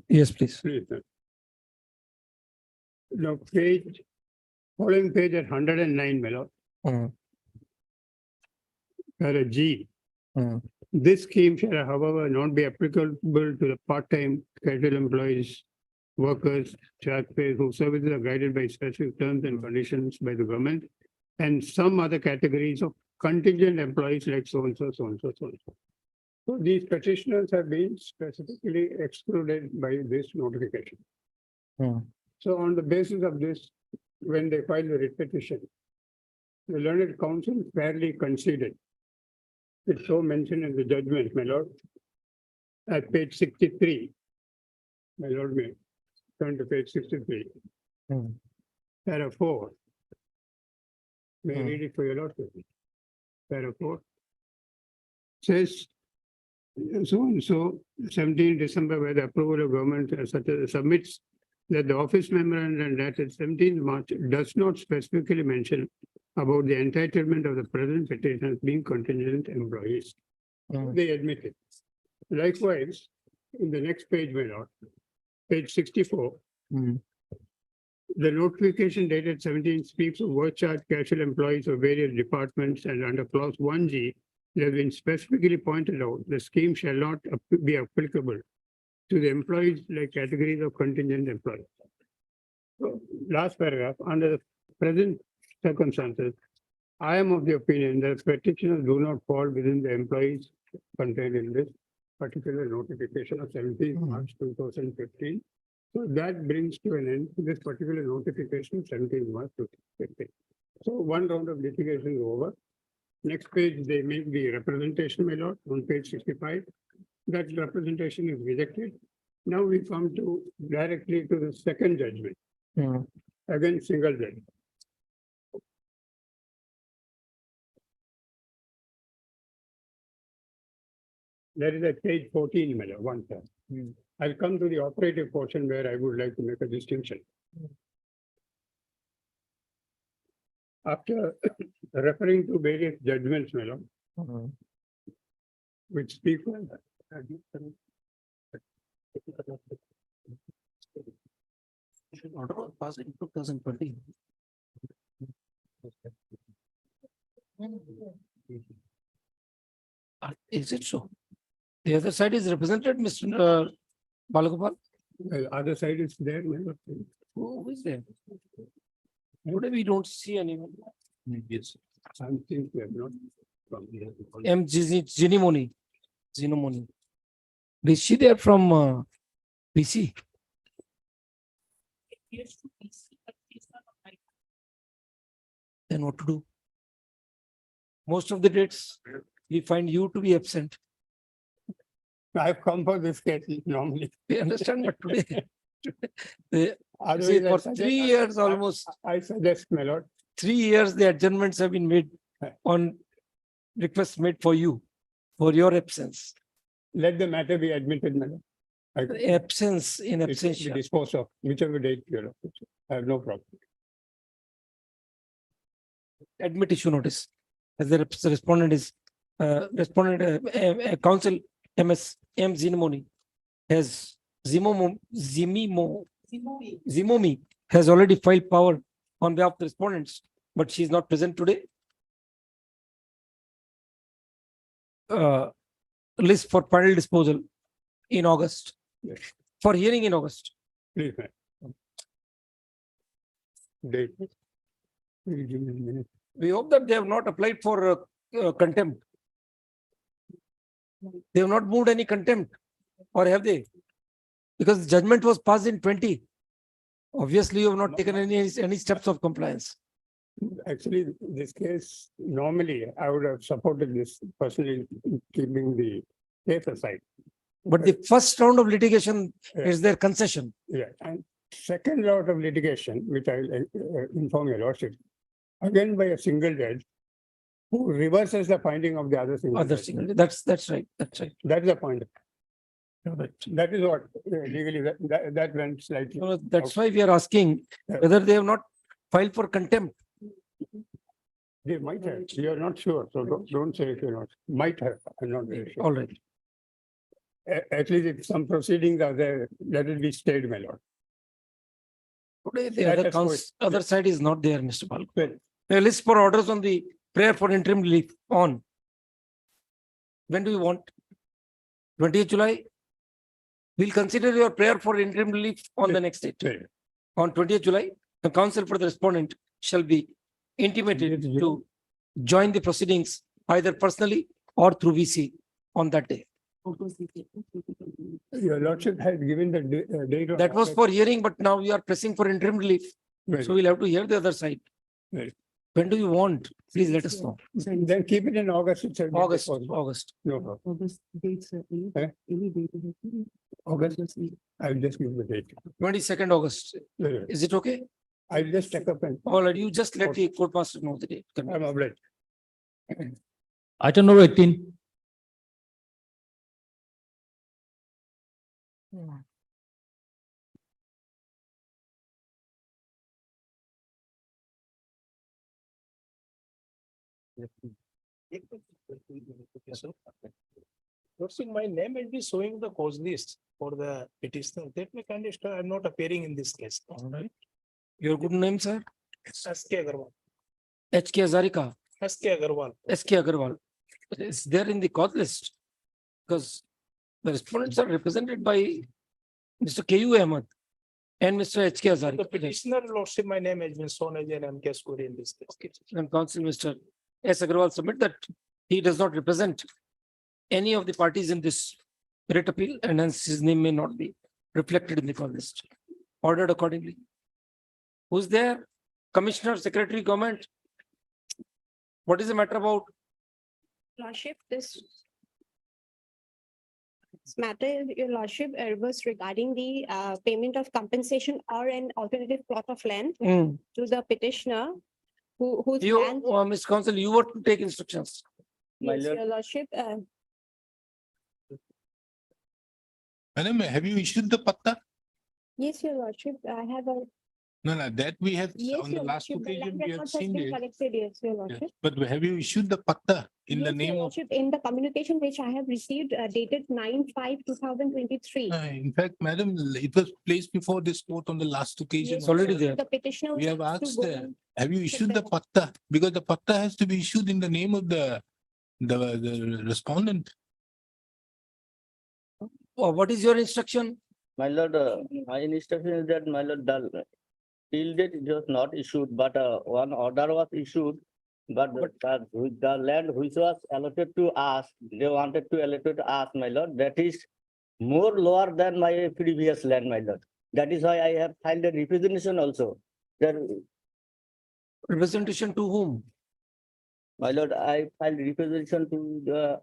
Yes, please. Please, sir. Now, following page at 109, my lord, para G. This scheme shall, however, not be applicable to the part-time casual employees, workers, taxpayers whose services are guided by specific terms and conditions by the government, and some other categories of contingent employees like so and so, so and so, so and so. So these petitioners have been specifically excluded by this notification. So on the basis of this, when they filed the writ petition, the learned counsel fairly conceded. It's so mentioned in the judgment, my lord. At page 63. My lord may turn to page 63. Para 4. May I read it for your lordship? Para 4. Says so and so 17 December, where the approval of government such as submits that the office memorandum dated 17th March does not specifically mention about the entitlement of the present petitioners being contingent employees. They admit it. Likewise, in the next page, my lord, page 64, the notification dated 17 speaks of work charge casual employees of various departments, and under clause 1G, it has been specifically pointed out the scheme shall not be applicable to the employees like categories of contingent employees. So, last paragraph, under the present circumstances, I am of the opinion that petitioners do not fall within the employees contained in this particular notification of 17th March 2015. So that brings to an end this particular notification of 17th March 2015. So one round of litigation is over. Next page, they make the representation, my lord, on page 65. That representation is rejected. Now we come to directly to the second judgment. Again, single judge. That is at page 14, my lord, one time. I'll come to the operative portion where I would like to make a distinction. After referring to various judgments, my lord, which speak well. Order was passed in 2020. Is it so? The other side is represented, Mr. Balagopal? Well, other side is there, my lord. Who is there? Today we don't see anyone. Yes. I think we have not. Zinimoni. Is she there from PC? Then what to do? Most of the dates, we find you to be absent. I've come for this case normally. We understand, but today. Otherwise, See, for I suggest- 3 years almost, I suggest, my lord, 3 years, the adjournments have been made on requests made for you, for your absence. let the matter be admitted, my lord. Absence in It will be absentia. disposed of, whichever date you know. I have no problem. Admit issue notice. As the respondent is, council MS M Zinimoni has Zimomi has already filed power on behalf of the respondents, but she is not present today. List for final disposal in August. Yes. For hearing in August. Please, ma'am. Date. Will you give me a minute? We hope that they have not applied for contempt. They have not moved any contempt, or have they? Because the judgment was passed in 20. Obviously, you have not taken any steps of compliance. Actually, this case, normally I would have supported this personally, keeping the case aside. But the first round of litigation Yeah. is their concession. Yeah, and second round of litigation, which I will inform your lordship, again by a single judge who reverses the finding of the other single. Other judge. single, that's right, that's right. That's the point. Right. That is what legally that went slightly. So that's why we are asking whether they have not filed for contempt. They might have. You are not sure, so don't say if you're not. Might have. I'm not very sure. All right. At least if some proceedings are there, let it be stayed, my lord. Today, the That other is what- other side is not there, Mr. Pal. Well, A list for orders on the prayer for interim relief on. When do you want? 20th July? We'll consider your prayer for interim relief on the next date. well, On 20th July, the counsel for the respondent shall be intimated 20th to join the proceedings either personally or through VC on that day. Your lordship has given the date. of- That was for hearing, but now we are pressing for interim relief. Well, So we'll have to hear the other side. Right. When do you want? Please let us know. Then keep it in August. itself, if August, possible. August. No problem. August dates, Eh? any date. August, I'll just give the date. 22nd August. Well, Is it okay? I'll just check up and All right, you just let the court master know the date. I'm obliged. Item number 18. Lordship, my name will be showing the cause list for the petitioner. That may kindly, I'm not appearing in this case. All right. Your good name, sir? SK Agarwal, HK Hazarika, SK Agarwal. SK Agarwal. It's there in the cause list. Because the respondents are represented by Mr. KU Ahmed and Mr. HK The Hazarika. petitioner, Lordship, my name has been shown as an MK Suri in this case. And counsel Mr. S. Agarwal submit that he does not represent any of the parties in this writ appeal and hence his name may not be reflected in the call list. Ordered accordingly. Who's there? Commissioner, Secretary, Government? What is the matter about? Lordship, this matter, your lordship, was regarding the payment of compensation or an alternative plot of land to the petitioner whose You, land. Mr. Counsel, you were to take instructions. Yes, your lordship, Madam, have you issued the patta? yes, your lordship, I have a. No, that we have, Yes, on the your last lordship, the occasion, land we have records has seen been it. collected, yes, your Yes, lordship. but have you issued the patta in the Yes, your name of, lordship, in the communication which I have received dated 9/5/2023. in fact, madam, it was placed before this court on the last occasion. Yes, already your there. lordship, the petitioner. We have was to asked, go and have you check issued the them. patta? Because the patta has to be issued in the name of the respondent. What is your instruction? My lord, my instruction is that, my lord, the till date it was not issued, but one order was issued. But the land which was allotted to us, they wanted to allocate to us, my lord, that is more lower than my previous land, my lord. That is why I have filed a representation also. That, Representation to whom? my lord, I filed representation to the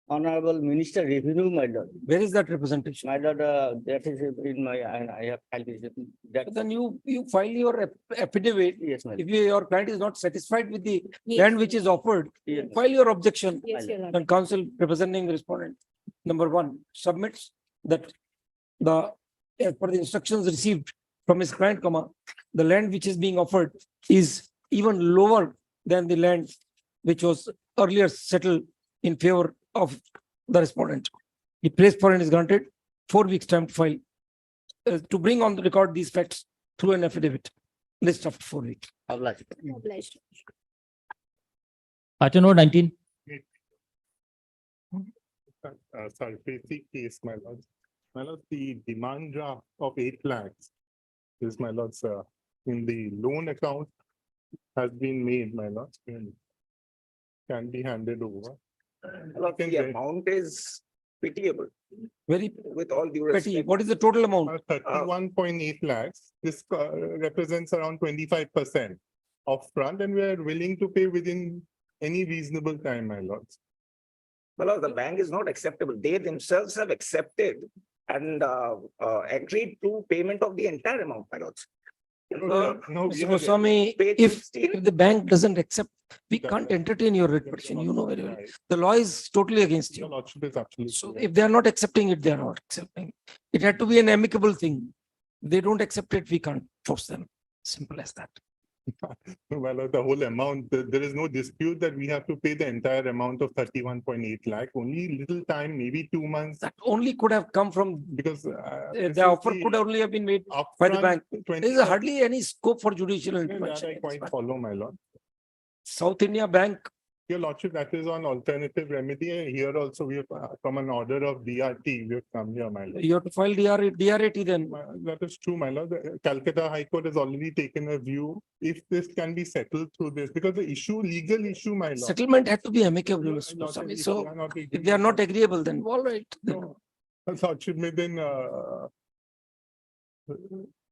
Honorable Minister Revenue, my lord. Where is that representation? My lord, that is in my, I have filed it. That, Then you file your affidavit. yes, my lord. If your client is not satisfied with the Yes, land which is offered, Yes. file your objection. Yes, your lordship. And counsel representing the respondent. Number one, submits that as per the instructions received from his client, the land which is being offered is even lower than the land which was earlier settled in favor of the respondent. He prays for and is granted 4 weeks time to file to bring on the record these facts through an affidavit. List after 4 weeks. Obliged. Obliged. Item number 19. Sorry, basic case, my lord. My lord, the demand draft of 8 lakhs is, my lord, sir, in the loan account has been made, my lord, and can be handed over. Lord, the amount is pitiable Very with all due petty. respect. What is the total amount? 31.8 lakhs. This represents around 25% upfront, and we are willing to pay within any reasonable time, my lords. Well, the bank is not acceptable. They themselves have accepted and agreed to payment of the entire amount, my lords. No, Mr. Goswami, Page if 16. the bank doesn't accept, we can't entertain your writ petition, you know very well. The law is totally against Your you. lordship is absolutely. So if they are not accepting it, they are not accepting. It had to be an amicable thing. They don't accept it, we can't force them. Simple as that. Well, the whole amount, there is no dispute that we have to pay the entire amount of 31.8 lakh, only little time, maybe 2 months, That only could have come from, because. the offer could only have been made by the bank. There is hardly any scope for judicial That intervention. I quite follow, my lord. South India Bank, Your lordship, that is on alternative remedy. And here also we have, from an order of DRT, we have come here, my lord. you have to file DRAT then. That is true, my lord. The Calcutta High Court has already taken a view if this can be settled through this, because the issue, legal issue, my lord. Settlement had to be amicable, No, Mr. lordship, Goswami. if So they are not if they are not agreeable, then all right. Then No, lordship may then,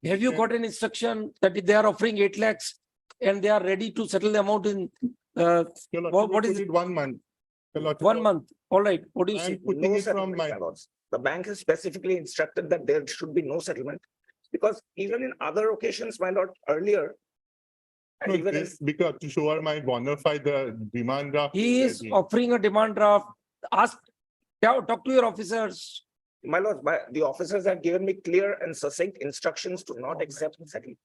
have you got an instruction that if they are offering 8 lakhs and they are ready to settle the amount in Your lordship, what we is put it? it 1 month. Your lordship, 1 month? All right. What do you I say? am putting No it from settlement, my. my lords. The bank has specifically instructed that there should be no settlement. Because even in other occasions, my lord, earlier. And No, even in this because to show her my bona fide the demand draft. He is ready. offering a demand draft. Ask, talk to your officers. My lord, the officers have given me clear and succinct instructions to not accept settlement.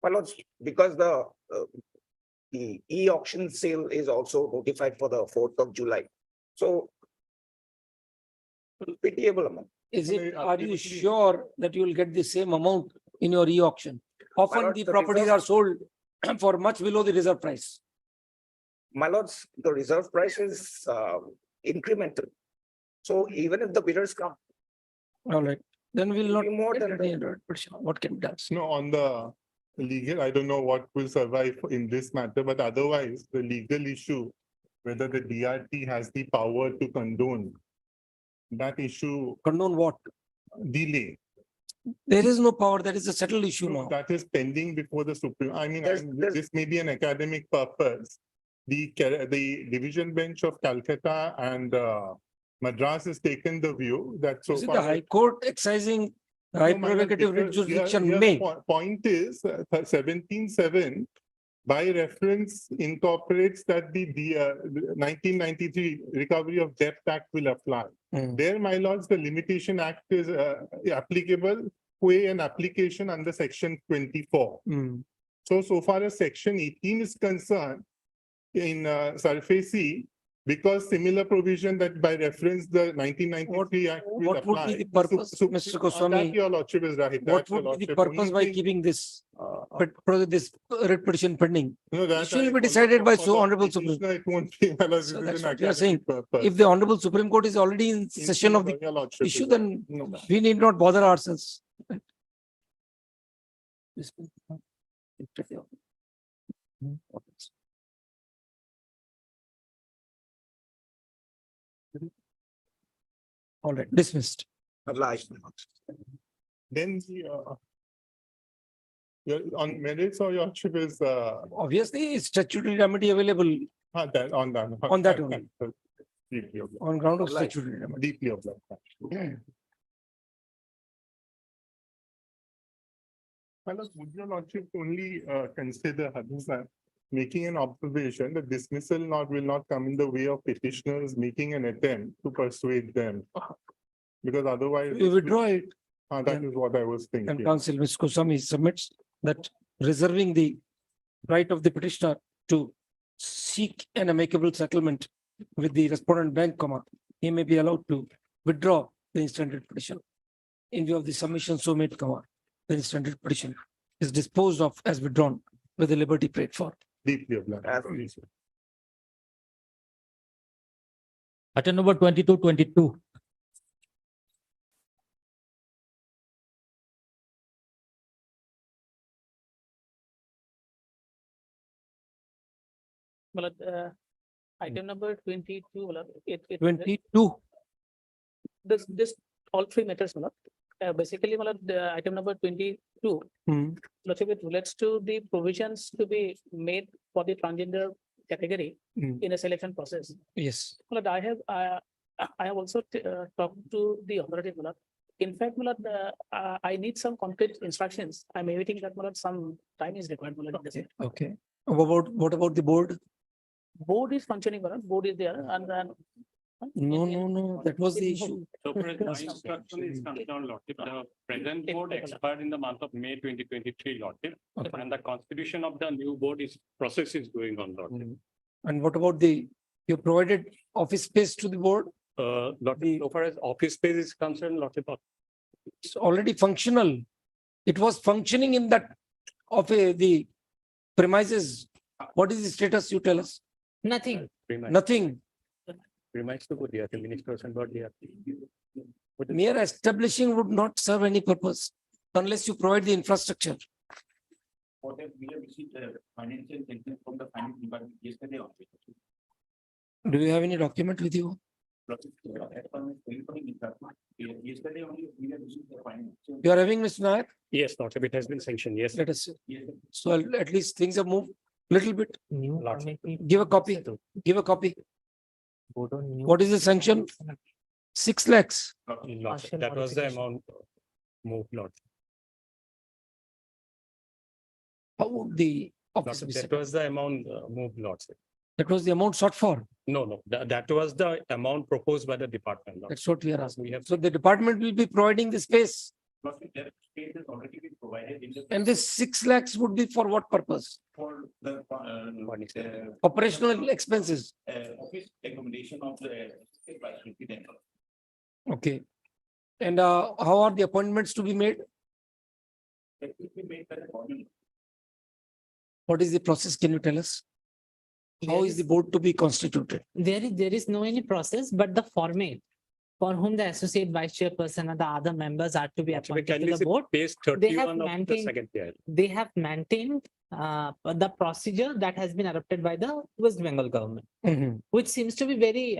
My lords, because the e-auction sale is also notified for the 4th of July. So pitiable amount. Is it, Well, are you absolutely. sure that you will get the same amount in your e-auction? Often lord, the the properties reserve- are sold for much below the reserve price. My lords, the reserve price is incremental. So even if the bidders come, All right, then we'll not be more get than any the- interpretation. What can be done? No, on the legal, I don't know what will survive in this matter, but otherwise, the legal issue, whether the DRT has the power to condone that issue Condone what? delay. There is no power. That is a settled issue now. That is pending before the Supreme. I mean, There's- this may be an academic purpose. The division bench of Calcutta and Madras has taken the view that so Is it the far. High Court excising high No, my lord, prerogative writ because jurisdiction here the may? Point is 17(7) by reference incorporates that the 1993 Recovery of Debt Act will apply. Hmm. There, my lords, the Limitation Act is applicable to an application under section 24. Hmm. So far as section 18 is concerned, in SURFACE, because similar provision that by reference the 1993 Act will What would apply. be the purpose, Mr. That Goswami? your lordship is right. What that your would be the lordship. purpose Only by thing- keeping this, uh, this writ petition pending? No, that Issue will I be follow decided by for so the Honorable Supreme. petitioner, it won't be, my lord, So this is that's an what we are saying. academic purpose. If the Honorable Supreme Court is already in session of the Your lordship issue, is then right. No. we need not bother ourselves. All right, dismissed. obliged, my lords. Then on merits or your lordship is Obviously, statutory remedy available that on that. On that only. Deeply obliged. on ground of Obliged. statutory remedy. Deeply obliged. My lord, would your lordship only consider Hadusa making an observation that dismissal will not come in the way of petitioners making an attempt to persuade them? Because otherwise. We withdraw it. That is what I was And thinking. Council, Ms. Goswami submits that reserving the right of the petitioner to seek an amicable settlement with the respondent bank, he may be allowed to withdraw the instant writ petition. In view of the submission so made, the instant writ petition is disposed of as withdrawn with the liberty prayed for. Deeply obliged. Item number 2222. Well, item number 22, well, it. 22, This, all three matters, well, basically, well, the item number 22, hmm, lordship, it relates to the provisions to be made for the transgender category Hmm. in a selection process. yes. Well, I have also talked to the authority, well, in fact, well, I need some concrete instructions. I'm awaiting that, well, some time is required. Well, Okay. What about the board? Board is functioning, well, board is there, and then No, that was the issue. So far as my instruction is concerned, Lordship, the present board expired in the month of May 2023, Lordship. And the constitution of the new board process is going on, Lordship. And what about you provided office space to the board? Lordship, so far as office space is concerned, Lordship, It's already functional. It was functioning in that of the premises. What is the status? You tell us. Nothing. Nothing. Reminds to go there, the ministers and body. Mere establishing would not serve any purpose unless you provide the infrastructure. We have received financial statement from the finance department yesterday. Do you have any document with you? Yesterday only we have received the financial. You are having, Mr. Nayak? Yes, Lordship, it has been sanctioned, yes. Let us see. So at least things have moved little bit. Lordship. Give a copy. Give a copy. What is the sanction? 6 lakhs. Lordship, that was the amount moved, Lordship. How would the office be That set? was the amount moved, Lordship. That was the amount sought for. No, that was the amount proposed by the department. Lordship. That's what we are asking. We have, So the department will be providing the space. That space has already been provided in the. And this 6 lakhs would be for what purpose? For the Operational expenses. office accommodation of the. Vice President. Okay. And how are the appointments to be made? That will be made by the government. What is the process? Can you tell us? How is the board to be constituted? There is no any process, but the format for whom the associate vice chairperson and the other members are to be appointed to the board. Page They have 31 of the maintained- second year. They have maintained the procedure that has been adopted by the West Bengal government, which seems to be very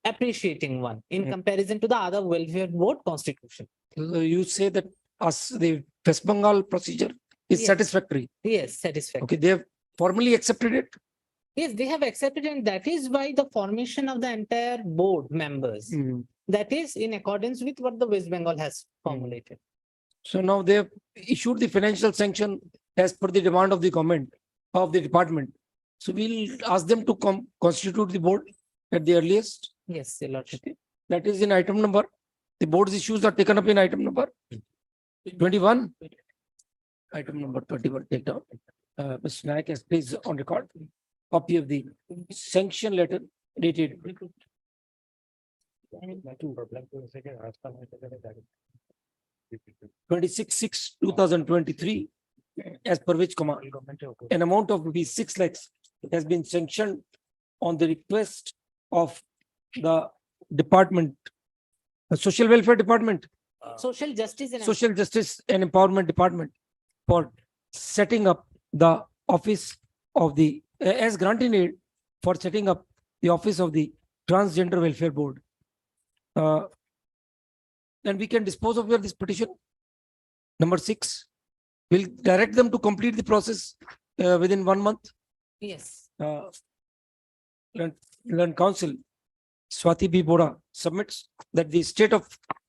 appreciating one in comparison to the other welfare board constitution. You say that the West Bengal procedure is Yes. satisfactory. Yes, satisfactory. Okay, they have formally accepted it. Yes, they have accepted, and that is why the formation of the entire board members, that is in accordance with what the West Bengal has formulated. So now they have issued the financial sanction as per the demand of the government, of the department. So we'll ask them to constitute the board at the earliest. Yes, Your Lordship. That is in item number. The board's issues are taken up in item number 21. Item number 21, take down. Mr. Nayak has placed on record copy of the sanction letter dated 26/6/2023, as per which, an amount of rupees 6 lakhs has been sanctioned on the request of the department, social welfare department, Social justice and. social justice and empowerment department, for setting up the office of the, as granted aid for setting up the office of the transgender welfare board. Then we can dispose of this petition. Number 6, we'll direct them to complete the process within 1 month. Yes. Land Council, Swati B. Bora submits that the state of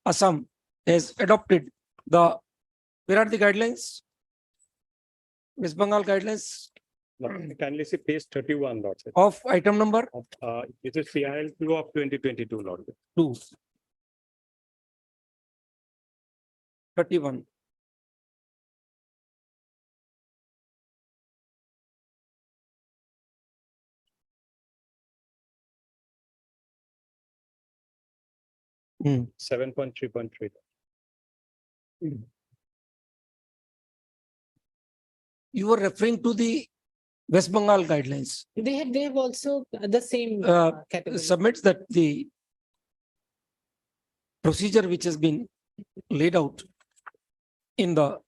Assam has adopted the, where are the guidelines? West Bengal guidelines Kindly see page 31, Lordship. of item number It is CIL 2 of 2022, Lordship. 2. 31. 7.3.3. You were referring to the West Bengal guidelines. They have also the same category. Submits that the procedure which has been laid out in the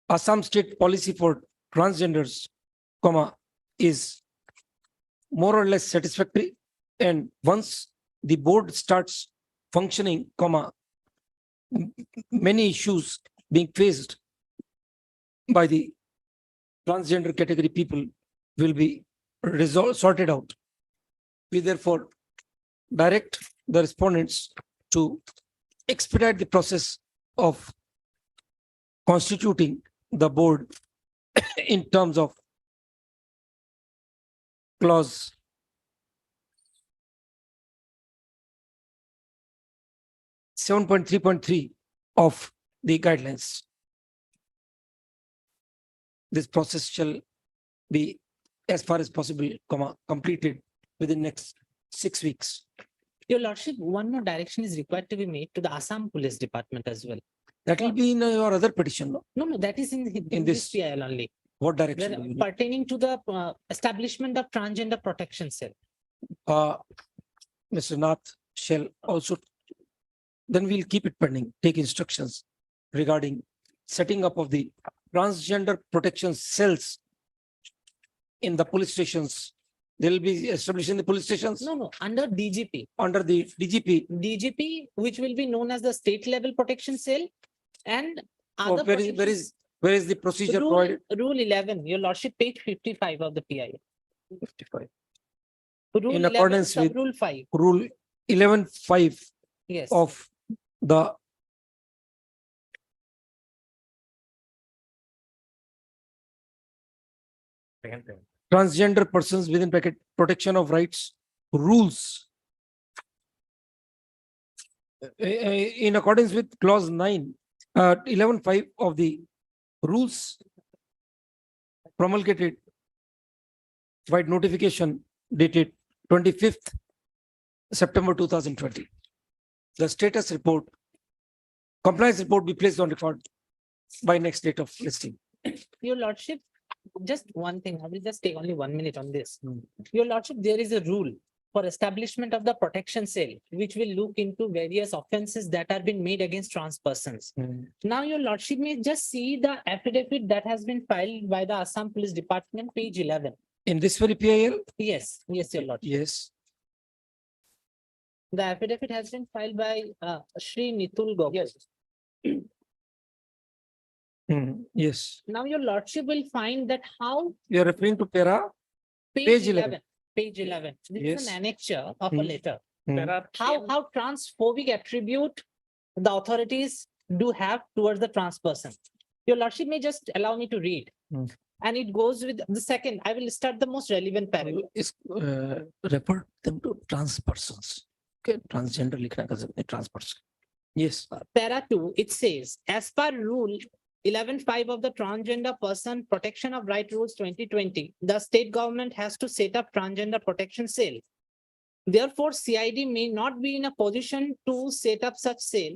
Assam state policy for transgenders, is more or less satisfactory. And once the board starts functioning, many issues being faced by the transgender category people will be sorted out. We therefore direct the respondents to expedite the process of constituting the board in terms of clause 7.3.3 of the guidelines. This process shall be as far as possible, completed within next 6 weeks. Your Lordship, one more direction is required to be made to the Assam Police Department as well. That will be in your other petition, no? No, that is in this- this PIL only. What Where direction? do you need? pertaining to the establishment of transgender protection cell. Mr. Nath shall also, then we'll keep it pending, take instructions regarding setting up of the transgender protection cells in the police stations. They'll be established in the police stations No, under DGP. under the DGP. DGP, which will be known as the state level protection cell and Oh, other. where is the procedure provided? Rule 11, your Lordship, page 55 of the PIL. 55. Rule In 11, accordance with Rule 5, Rule 11.5 yes. of the transgender persons within bracket protection of rights rules. In accordance with clause 9, 11.5 of the rules promulgated by notification dated 25th September 2020. The status report, compliance report be placed on record by next date of listing. Your Lordship, just one thing, I will just take only 1 minute on this. Hmm. Your Lordship, there is a rule for establishment of the protection cell, which will look into various offences that are being made against trans persons. Now, your Lordship may just see the affidavit that has been filed by the Assam Police Department, page 11. In this very PIL? Yes, your Lordship. Yes. The affidavit has been filed by Shri Nitul Gokul. Yes. Yes. Now, your Lordship will find that how You are referring to para? Page 11. Page 11. This is Yes. an annexure of a Hmm. letter. There are How transphobic attribute the authorities do have towards the trans person. Your Lordship may just allow me to read. Hmm. And it goes with the second, I will start the most relevant paragraph. Is refer them to trans persons. Okay, transgender लिखना का जरूरत नहीं, trans person. Yes. Para 2, it says, as per rule 11.5 of the Transgender Person Protection of Right Rules 2020, the state government has to set up transgender protection cell. Therefore, CID may not be in a position to set up such cell.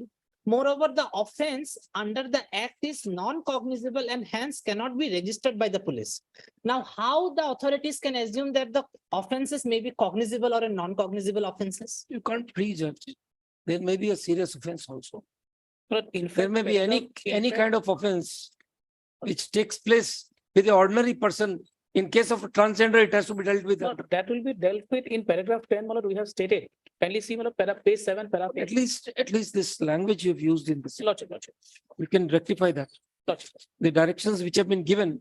Moreover, the offense under the act is non-cognizable and hence cannot be registered by the police. Now, how the authorities can assume that the offenses may be cognizable or a non-cognizable offenses? You can't prejudge. There may be a serious offense also. But in There fact, may be any fact- kind of offense which takes place with the ordinary person. In case of a transgender, it has to be dealt with. No, that will be dealt with in paragraph 10, Malad, we have stated. Kindly see, Malad, page 7, paragraph. At least this language you've used in this, Lordship. we can rectify that. The directions which have been given,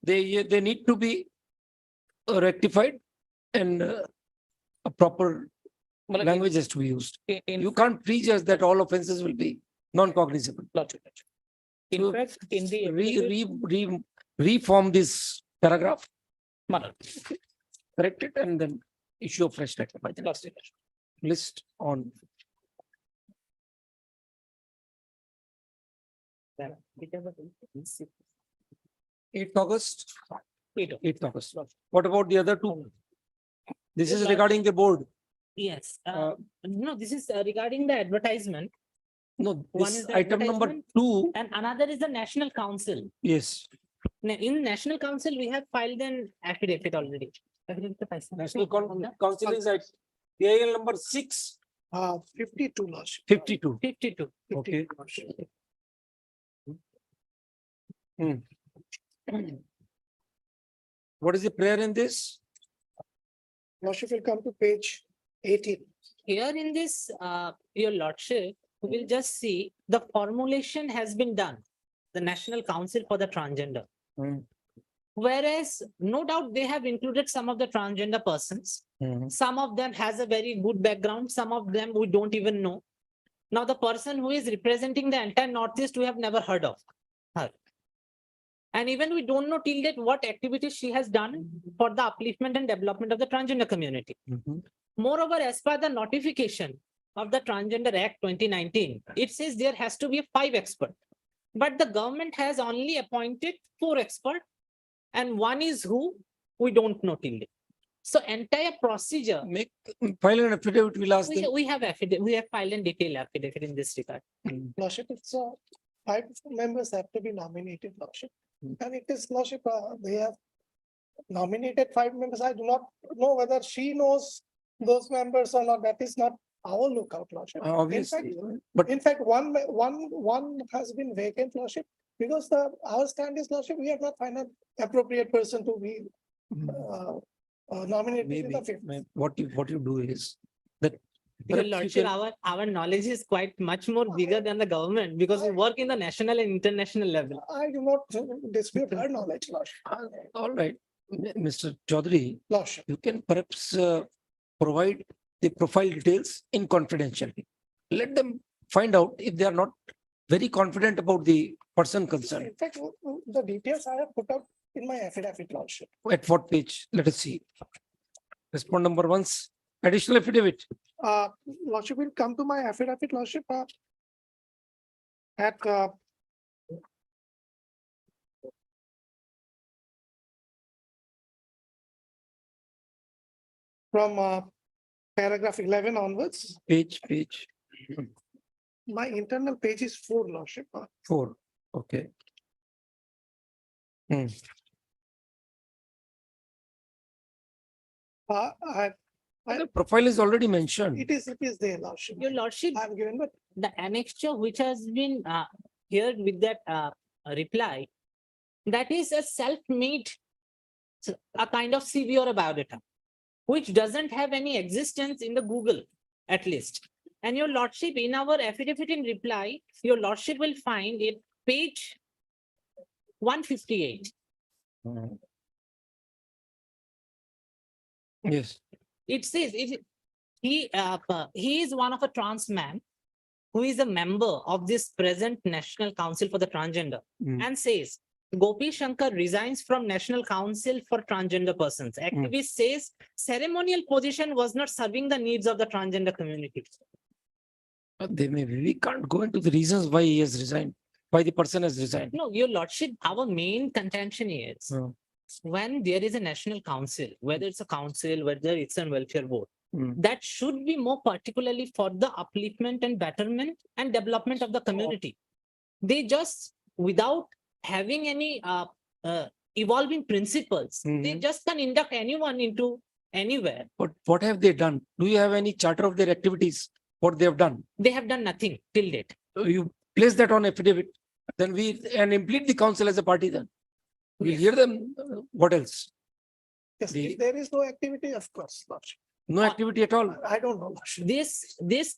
they need to be rectified and a proper Malad, language has to be used. in You can't prejudge that all offenses will be non-cognizable. Lordship. In So, fact, in the. Reform this paragraph, Malad, correct it, and then issue a fresh letter by the Lordship. list on. Whichever. 8th August. Eight. 8th August. What about the other two? This is Yes, regarding the board. Yes, Uh, no, this is regarding the advertisement. No, One this is the item number advertisement. 2, And another is the National Council. yes. In National Council, we have filed an affidavit already. National Council is at PIL number 6, 52 Lordship. 52. 52. Okay. What is the prayer in this? Lordship will come to page 18. Here in this, your Lordship, we will just see the formulation has been done. The National Council for the Transgender. Hmm. Whereas, no doubt, they have included some of the transgender persons. Some of them has a very good background. Some of them we don't even know. Now, the person who is representing the entire Northeast, we have never heard of her. And even we don't know till date what activities she has done for the upliftment and development of the transgender community. Moreover, as per the notification of the Transgender Act 2019, it says there has to be 5 experts. But the government has only appointed 4 experts, and one is who we don't know till date. So entire procedure, Make, file an affidavit, we'll ask them. we have affidavit, we have filed a detailed affidavit in this regard. Lordship, it's 5 members have to be nominated, Lordship. And it is, Lordship, they have nominated 5 members. I do not know whether she knows those members or not. That is not our lookout, Lordship. Obviously, but In fact, one has been vacant, Lordship, because our stand is, Lordship, we have not found an appropriate person to be nominated in maybe, the 5th. what you do is that. Your perhaps you Lordship, can- our knowledge is quite much more bigger than the government because we work in the national and international level. I do not dispute her knowledge, Lordship. All right, Mr. Chaudhary, Lordship. you can perhaps provide the profile details in confidentiality. Let them find out if they are not very confident about the person concerned. In fact, the details I have put up in my affidavit, Lordship. At what page? Let us see. Respond number one's additional affidavit. Lordship will come to my affidavit, Lordship. At from paragraph 11 onwards, Page my internal page is 4, Lordship. 4. Okay. I The profile is already mentioned. It is there, Lordship. Your Lordship, I have given, but the annexure which has been here with that reply, that is a self-made, a kind of CV or a biodata, which doesn't have any existence in the Google, at least. And your Lordship, in our affidavit in reply, your Lordship will find it page 158. Yes. It says he is one of a trans man who is a member of this present National Council for the Transgender, and says Gopi Shankar resigns from National Council for Transgender Persons. Activist says ceremonial position was not serving the needs of the transgender community. They may be. We can't go into the reasons why he has resigned, why the person has resigned. No, your Lordship, our main contention is when there is a national council, whether it's a council, whether it's a welfare board, that should be more particularly for the upliftment and betterment and development of the community. They just, without having any evolving principles, they just can induct anyone into anywhere. But what have they done? Do you have any charter of their activities? What they have done? They have done nothing till date. So you place that on affidavit, then and implement the council as a party then. We'll hear them. What else? yes, if there is no activity, of course, Lordship. No activity at all. I don't know, Lordship. This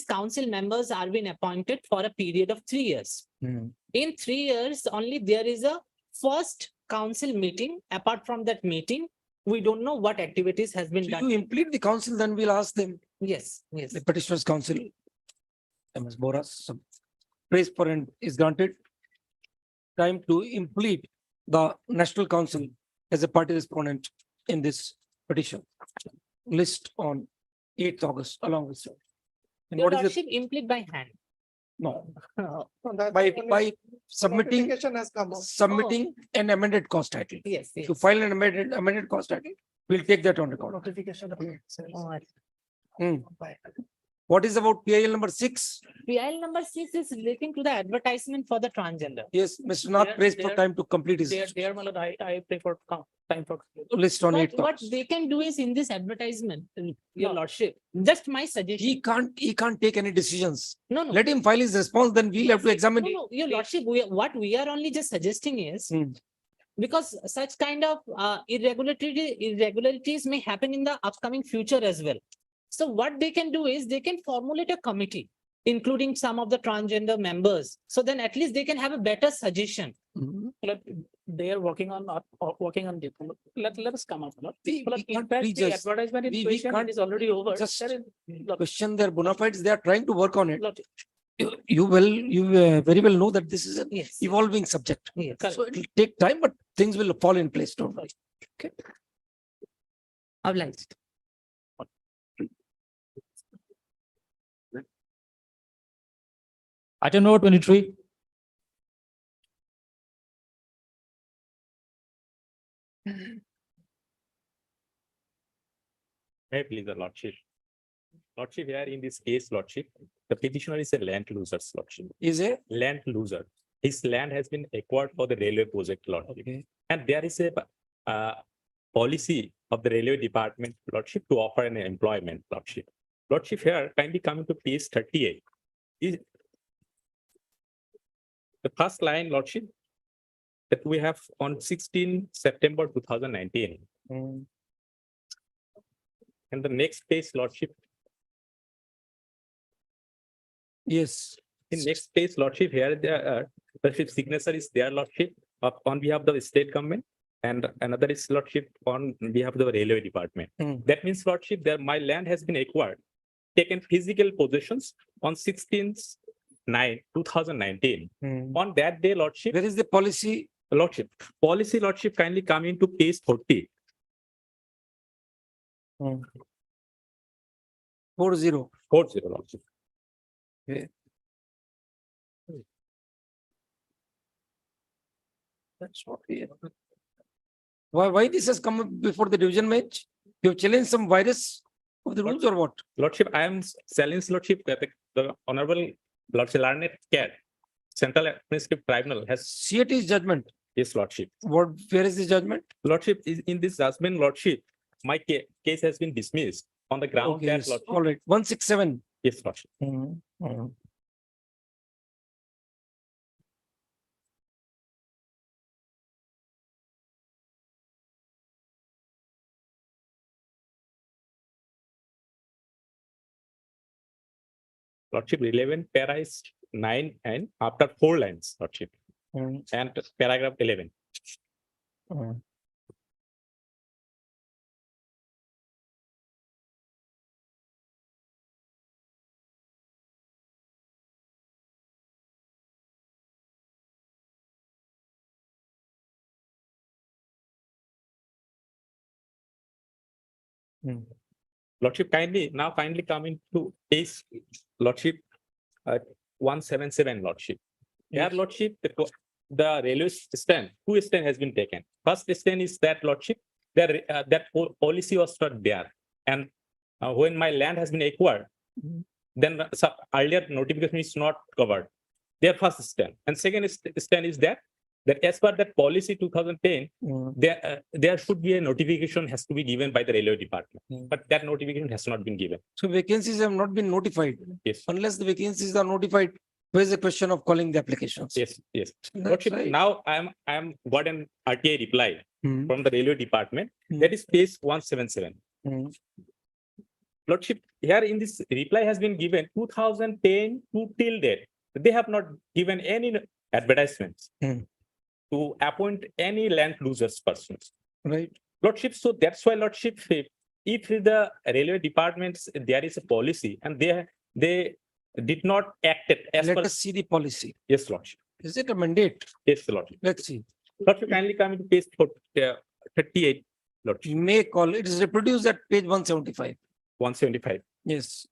council members are being appointed for a period of 3 years. In 3 years, only there is a first council meeting. Apart from that meeting, we don't know what activities has been So done. you implement the council, then we'll ask them. Yes, yes. The petitioners council. MS Boras, praise for and is granted. Time to implement the National Council as a party respondent in this petition. List on 8th August along with. And Your what is Lordship, implement by hand. No, No, that's by only submitting notification has come out. submitting an amended cost title. Yes, yes. To file an amended cost title, we'll take that on record. Notification. By- What is about PIL number 6? PIL number 6 is relating to the advertisement for the transgender. Yes, Mr. Nath There- prays for there- time to complete his There, my lord, I pray for time for. list on 8th What August. they can do is in this advertisement, your Lordship, just my suggestion. He can't take any decisions. No, no. Let him file his response, then we'll have to examine. No, no, your Lordship, what we are only just suggesting is because such kind of irregularities may happen in the upcoming future as well. So what they can do is they can formulate a committee, including some of the transgender members. So then at least they can have a better suggestion. They are working on it. Let us come up. Lord. We Lord, in can't fact, the prejudge. advertisement in We question, can't it is already over. just There is- Lord, question their bona fides. They are trying to work on it. Lord, You very well know that this is an Yes. evolving subject. Yes. So it will take time, but things will fall in place. Don't worry. Obliged. Item number 23. May I please, the Lordship. Lordship, here in this case, Lordship, the petitioner is a land loser, Lordship. Is a, Land loser. His land has been acquired for the railway project, Lordship. okay, And there is a policy of the railway department, Lordship, to offer an employment, Lordship. Lordship, here kindly come to page 38. Is the first line, Lordship, that we have on 16 September 2019. And the next page, Lordship, yes, in next page, Lordship, here the Lordship signature is there, Lordship, on behalf of the state government. And another is Lordship on behalf of the railway department. That means, Lordship, there my land has been acquired, taken physical possessions on 16/9/2019. On that day, Lordship, where is the policy? Lordship, policy, Lordship, kindly come into page 40. 40. 40, Lordship. That's what we have. Why this has come up before the division bench? You have challenged some virus of the rules or what? Lordship, I am challenging, Lordship, that the Honorable Lordship Larnet Cat, Central Administrative Tribunal has. CAT's judgment. Yes, Lordship. What, where is the judgment? Lordship, is in this judgment, Lordship, my case has been dismissed on the ground Okay, that, yes, Lordship. all right, 167. Yes, Lordship. Lordship, 11 para is 9 and after 4 lines, Lordship, and paragraph 11. Lordship, kindly come into page, Lordship, 177, Lordship. Here, Lordship, the railway stand, two stand has been taken. First stand is that, Lordship, there that policy was not there. And when my land has been acquired, then earlier notification is not covered. Their first stand. And second stand is that as per that policy 2010, there should be a notification has to be given by the railway department, but that notification has not been given. So vacancies have not been notified. Yes. Unless the vacancies are notified, where is the question of calling the applications? Yes, yes. That's Lordship, right. now I am got an RTI reply Hmm. from the railway department. Hmm. That is page 177. Hmm. Lordship, here in this reply has been given 2010 to till date. They have not given any advertisements Hmm. to appoint any land losers persons. Right. Lordship, so that's why, Lordship, if the railway departments, there is a policy and they did not act it as Let per. us see the policy. Yes, Lordship. Is it a mandate? Yes, Lordship. Let's see. Lordship, kindly come into page 38, Lordship, May call, it is reproduced at page 175. 175. Yes.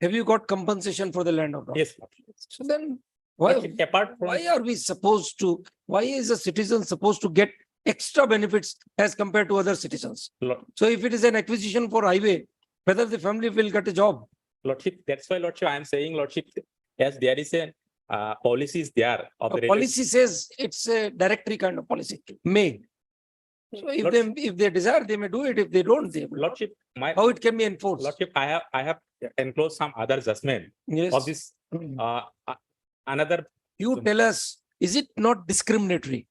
Have you got compensation for the land of? Yes, Lordship. So then, why, Lordship, apart from. why are we supposed to, why is a citizen supposed to get extra benefits as compared to other citizens? Lord- So if it is an acquisition for highway, whether the family will get a job. Lordship, that's why, Lordship, I am saying, Lordship, as there is a policy is there of the A railway. policy says it's a directory kind of policy, may. So if they desire, they may do it. If they don't, they will. not. Lordship, my, How it can be enforced? Lordship, I have enclosed some other judgment Yes. of this, another. You tell us, is it not discriminatory?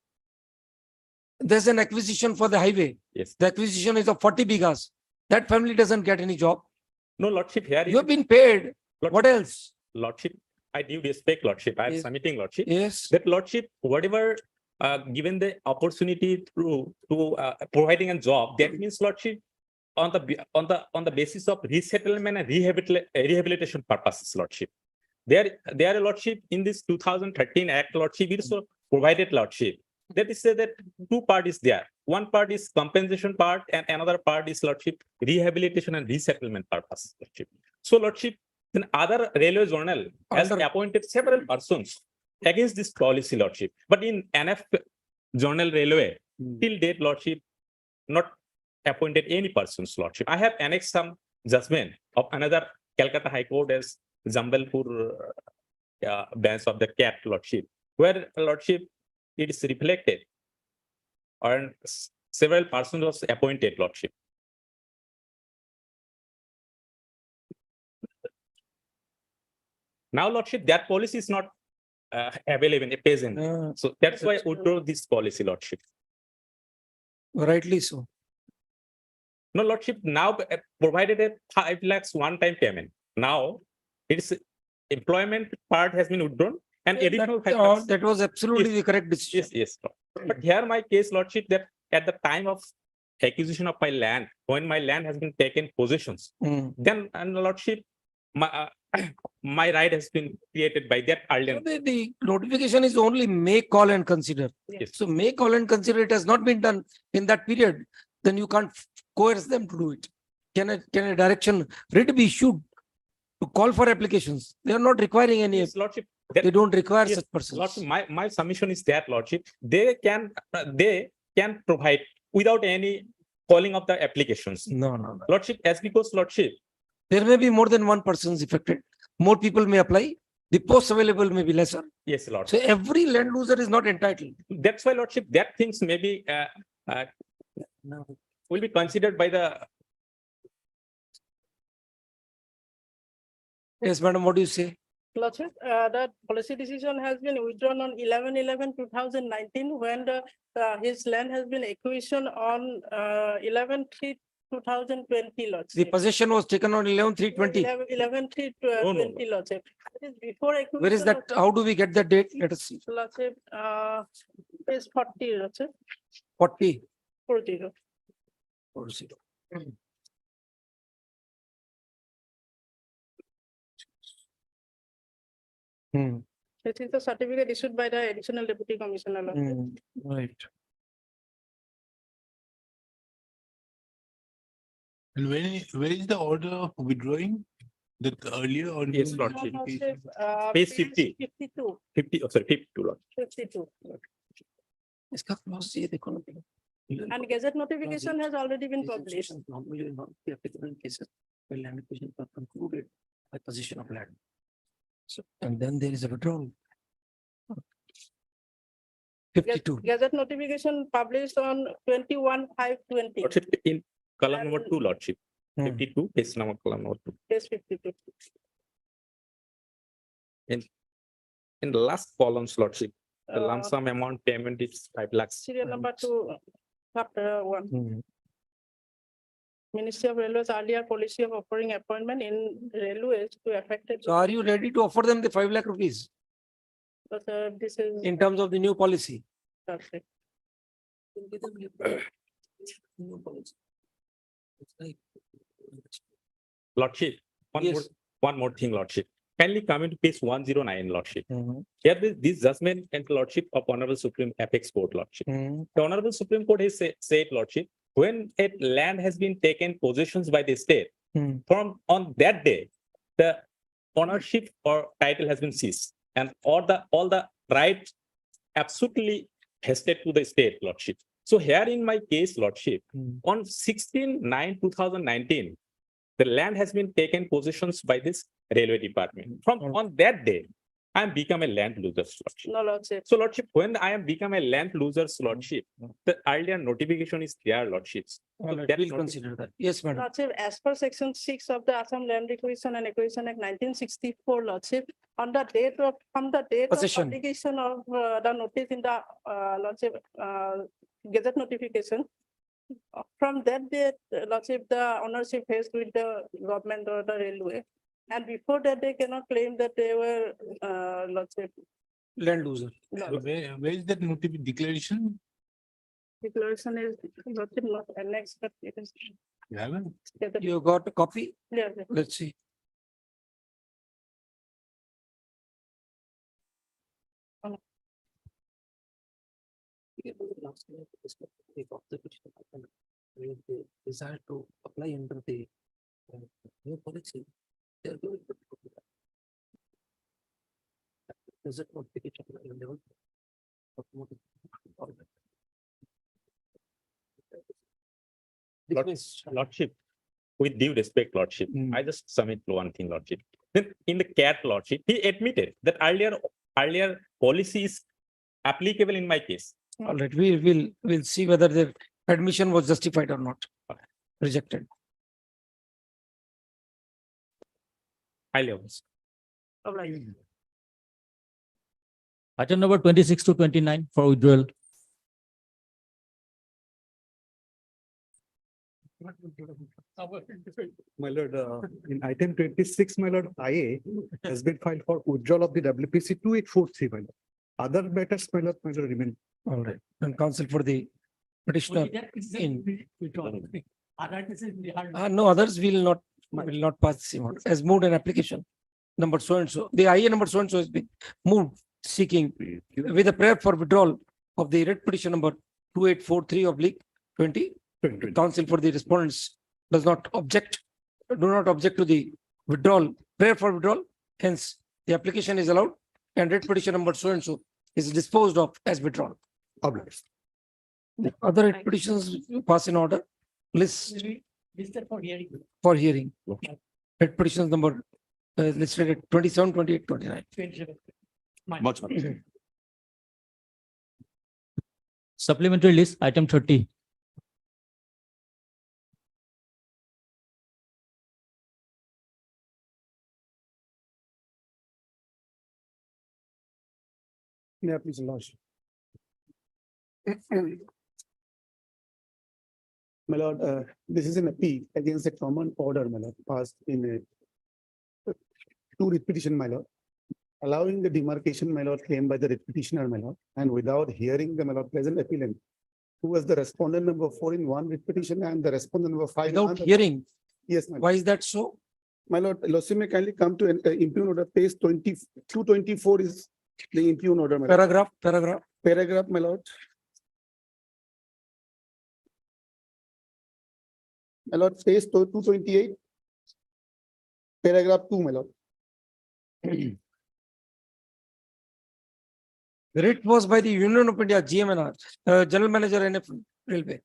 There's an acquisition for the highway. Yes. The acquisition is of 40 bighas. That family doesn't get any job. No, Lordship, here You have been paid. Lordship- What else? Lordship, I do respect, Lordship, I am Yes. submitting, Lordship. Yes. That, Lordship, whatever given the opportunity to providing a job, that means, Lordship, on the basis of resettlement and rehabilitation purposes, Lordship. There, Lordship, in this 2013 Act, Lordship, it also provided, Lordship. That is say that two parties there. one part is compensation part and another part is lordship rehabilitation and resettlement purpose. Lordship. So lordship, in other railway journal has appointed several persons against this policy lordship. But in NF journal railway, till date lordship, not appointed any persons lordship. I have annexed some judgment of another Calcutta High Court as Jambalpur bench of the CAT lordship, where lordship it is reflected and several persons was appointed lordship. Now lordship, that policy is not available at present. So that's why I withdraw this policy lordship. Rightly so. No lordship, now provided a 5 lakhs one-time payment. Now its employment part has been withdrawn and additional 5 lakhs. That was absolutely the correct decision. Yes. But here my case lordship that at the time of acquisition of my land, when my land has been taken possessions, then and lordship, my right has been created by that earlier. So the notification is only may call and consider. Yes. So may call and consider, it has not been done in that period, then you can't coerce them to do it. Can a direction writ be issued to call for applications? They are not requiring any. Yes, lordship. They don't require Yes, such persons. Lordship, my submission is that lordship, they can provide without any calling of the applications. No. Lordship, as because lordship, There may be more than one persons affected. More people may apply. The posts available may be lesser. yes, Lord. So every land loser is not entitled. That's why lordship, that things may be will be considered by the Yes, madam, what do you say? Lordship, that policy decision has been withdrawn on 11/11/2019 when his land has been acquisition on 11/3/2020. The Lordship. possession was taken on 11/3/20. 11/3/20. Lordship. It is before acquisition. Where is that? How do we get that date? Let us see. Lordship, is 40. Lordship. 40. 40. 40. This is the certificate issued by the additional deputy commissioner. Lordship. Right. And where is the order of withdrawing? The earlier or? Yes, lordship. Lordship, Page 50. 52. 52 Lord. 52. इसका clause ये देखो ना पहले. And gazette notification has already been These published. exceptions normally will not be applicable in cases where land acquisition was concluded by possession of land. So, and then there is a withdrawal. 52. Gazette notification published on 21/5/20. Lordship, in column number 2, lordship. 52, page number column number 2. Page 52. In the last columns, lordship, the lump sum amount payment is 5 lakhs. Serial number 2, chapter 1. Ministry of Railways earlier policy of offering appointment in railways to affected. So are you ready to offer them the 5 lakh rupees But, this is. in terms of the new policy? Okay. Lordship, Yes. one more thing, lordship. Kindly come into page 109, lordship. Here this judgment and lordship of Honorable Supreme Apex Court, lordship. The Honorable Supreme Court has said, lordship, when a land has been taken possessions by the state, from on that day, the ownership or title has been seized, and all the rights absolutely vested to the state, lordship. So here in my case, lordship, on 16/9/2019, the land has been taken possessions by this railway department. From on that day, I am become a land loser, lordship. No, Lordship. So lordship, when I am become a land loser's lordship, the earlier notification is there, lordships. So All right, that we'll noti- consider that. Yes, madam. Lordship, as per section 6 of the Assam Land Acquisition and Acquisition Act 1964, Lordship, from the date of Possession. publication of the notice in the Lordship gazette notification. From that date, Lordship, the ownership has with the government or the railway. And before that, they cannot claim that they were Lordship. Land loser. So where is that notification declaration? Declaration is Lordship not annexed, but it is. You haven't? You got a copy? Yeah. Let's see. Desire to apply under the new policy. They are going to do that. Is it notification level? Lordship, with due respect, Lordship, I just submit one thing, Lordship. Then in the CAT, Lordship, he admitted that earlier policy is applicable in my case. All right, we'll see whether the admission was justified or not. Rejected. Highly obvious. Item number 26 to 29 for withdrawal. My lord, in item 26, my lord, IA has been filed for withdrawal of the WPC 2843, my lord. Other matters, my lord, remain. All right, and counsel for the petitioner in. No, others will not pass this amount as moved an application. Number so and so, the IA number so and so has been moved seeking with a prayer for withdrawal of the writ petition number 2843/20. Counsel for the respondents do not object to the withdrawal, prayer for withdrawal. Hence, the application is allowed and writ petition number so and so is disposed of as withdrawal. The other writ petitions pass in order. List for hearing. Writ petitions number listed at 27, 28, 29. Much. Supplementary list, item 30. Yeah, please, lodge. My lord, this is an appeal against a common order, my lord, passed in a two writ petition, my lord, allowing the demarcation, my lord, claimed by the writ petitioner, my lord, and without hearing the, my lord, present appellant, who was the respondent number 4 in one writ petition and the respondent number 5. in Without another. hearing, Yes, my lord. why is that so? My lord, Lordship may kindly come to an impugn order, page 224 is the impugn order, my lord. Paragraph, my lord. My lord, page 228. Paragraph 2, my lord. The writ was by the Union of India, GMNR, General Manager, NF Railway.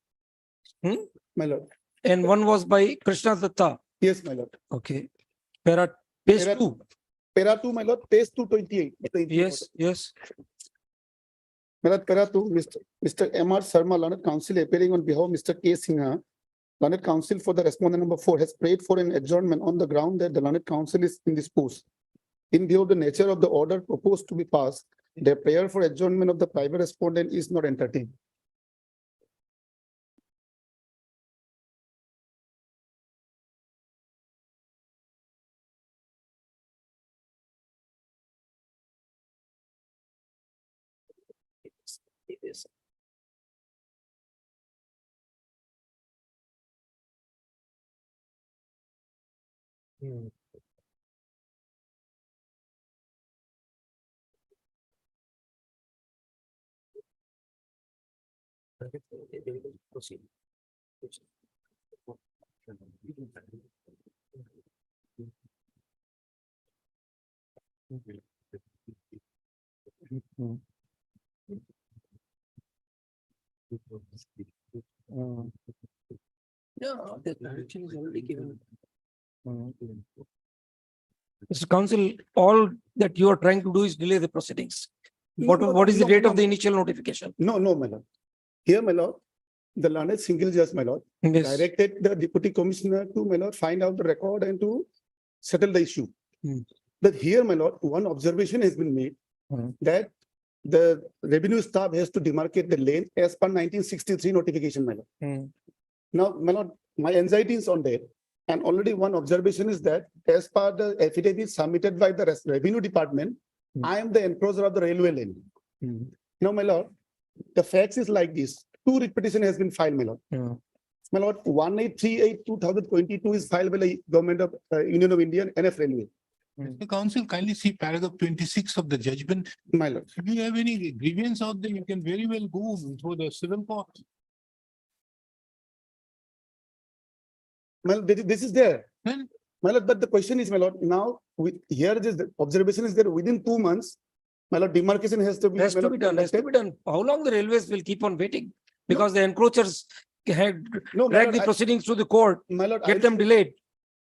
My lord. And one was by Krishna Datta. Yes, my lord. Okay. Page 2. Para 2, my lord, page 228. the impugn Yes, order. yes. My lord, para 2, Mr. M.R. Sharma, learned counsel appearing on behalf of Mr. K. Singha, learned counsel for the respondent number 4 has prayed for an adjournment on the ground that the learned counsel is indisposed. In view of the nature of the order proposed to be passed, the prayer for adjournment of the private respondent is not entertained. Yeah, the direction is already given. Mr. Counsel, all that you are trying to do is delay the proceedings. What is the date of the initial notification? No, my lord. Here, my lord, the learned single judge, my lord, Yes. directed the deputy commissioner to, my lord, find out the record and to settle the issue. Hmm. But here, my lord, one observation has been made that the revenue staff has to demarcate the lane as per 1963 notification, my lord. Now, my lord, my anxiety is on that. And already one observation is that as per the affidavit submitted by the revenue department, I am the encroacher of the railway lane. Now, my lord, the facts is like this. Two writ petition has been filed, my lord. My lord, 1838/2022 is filed by the government of Union of India and NF Railway. The council kindly see paragraph 26 of the judgment. My lord. If you have any grievance out there, you can very well go before the civil court. My lord, this is there. Then My lord, but the question is, my lord, now here this the observation is there within 2 months. My lord, demarcation has to be. Has my to lord, be done, has to be done. How long the railways will keep on waiting? Because the encroachers had No, my dragged lord, the proceedings to the court, my lord, get them delayed.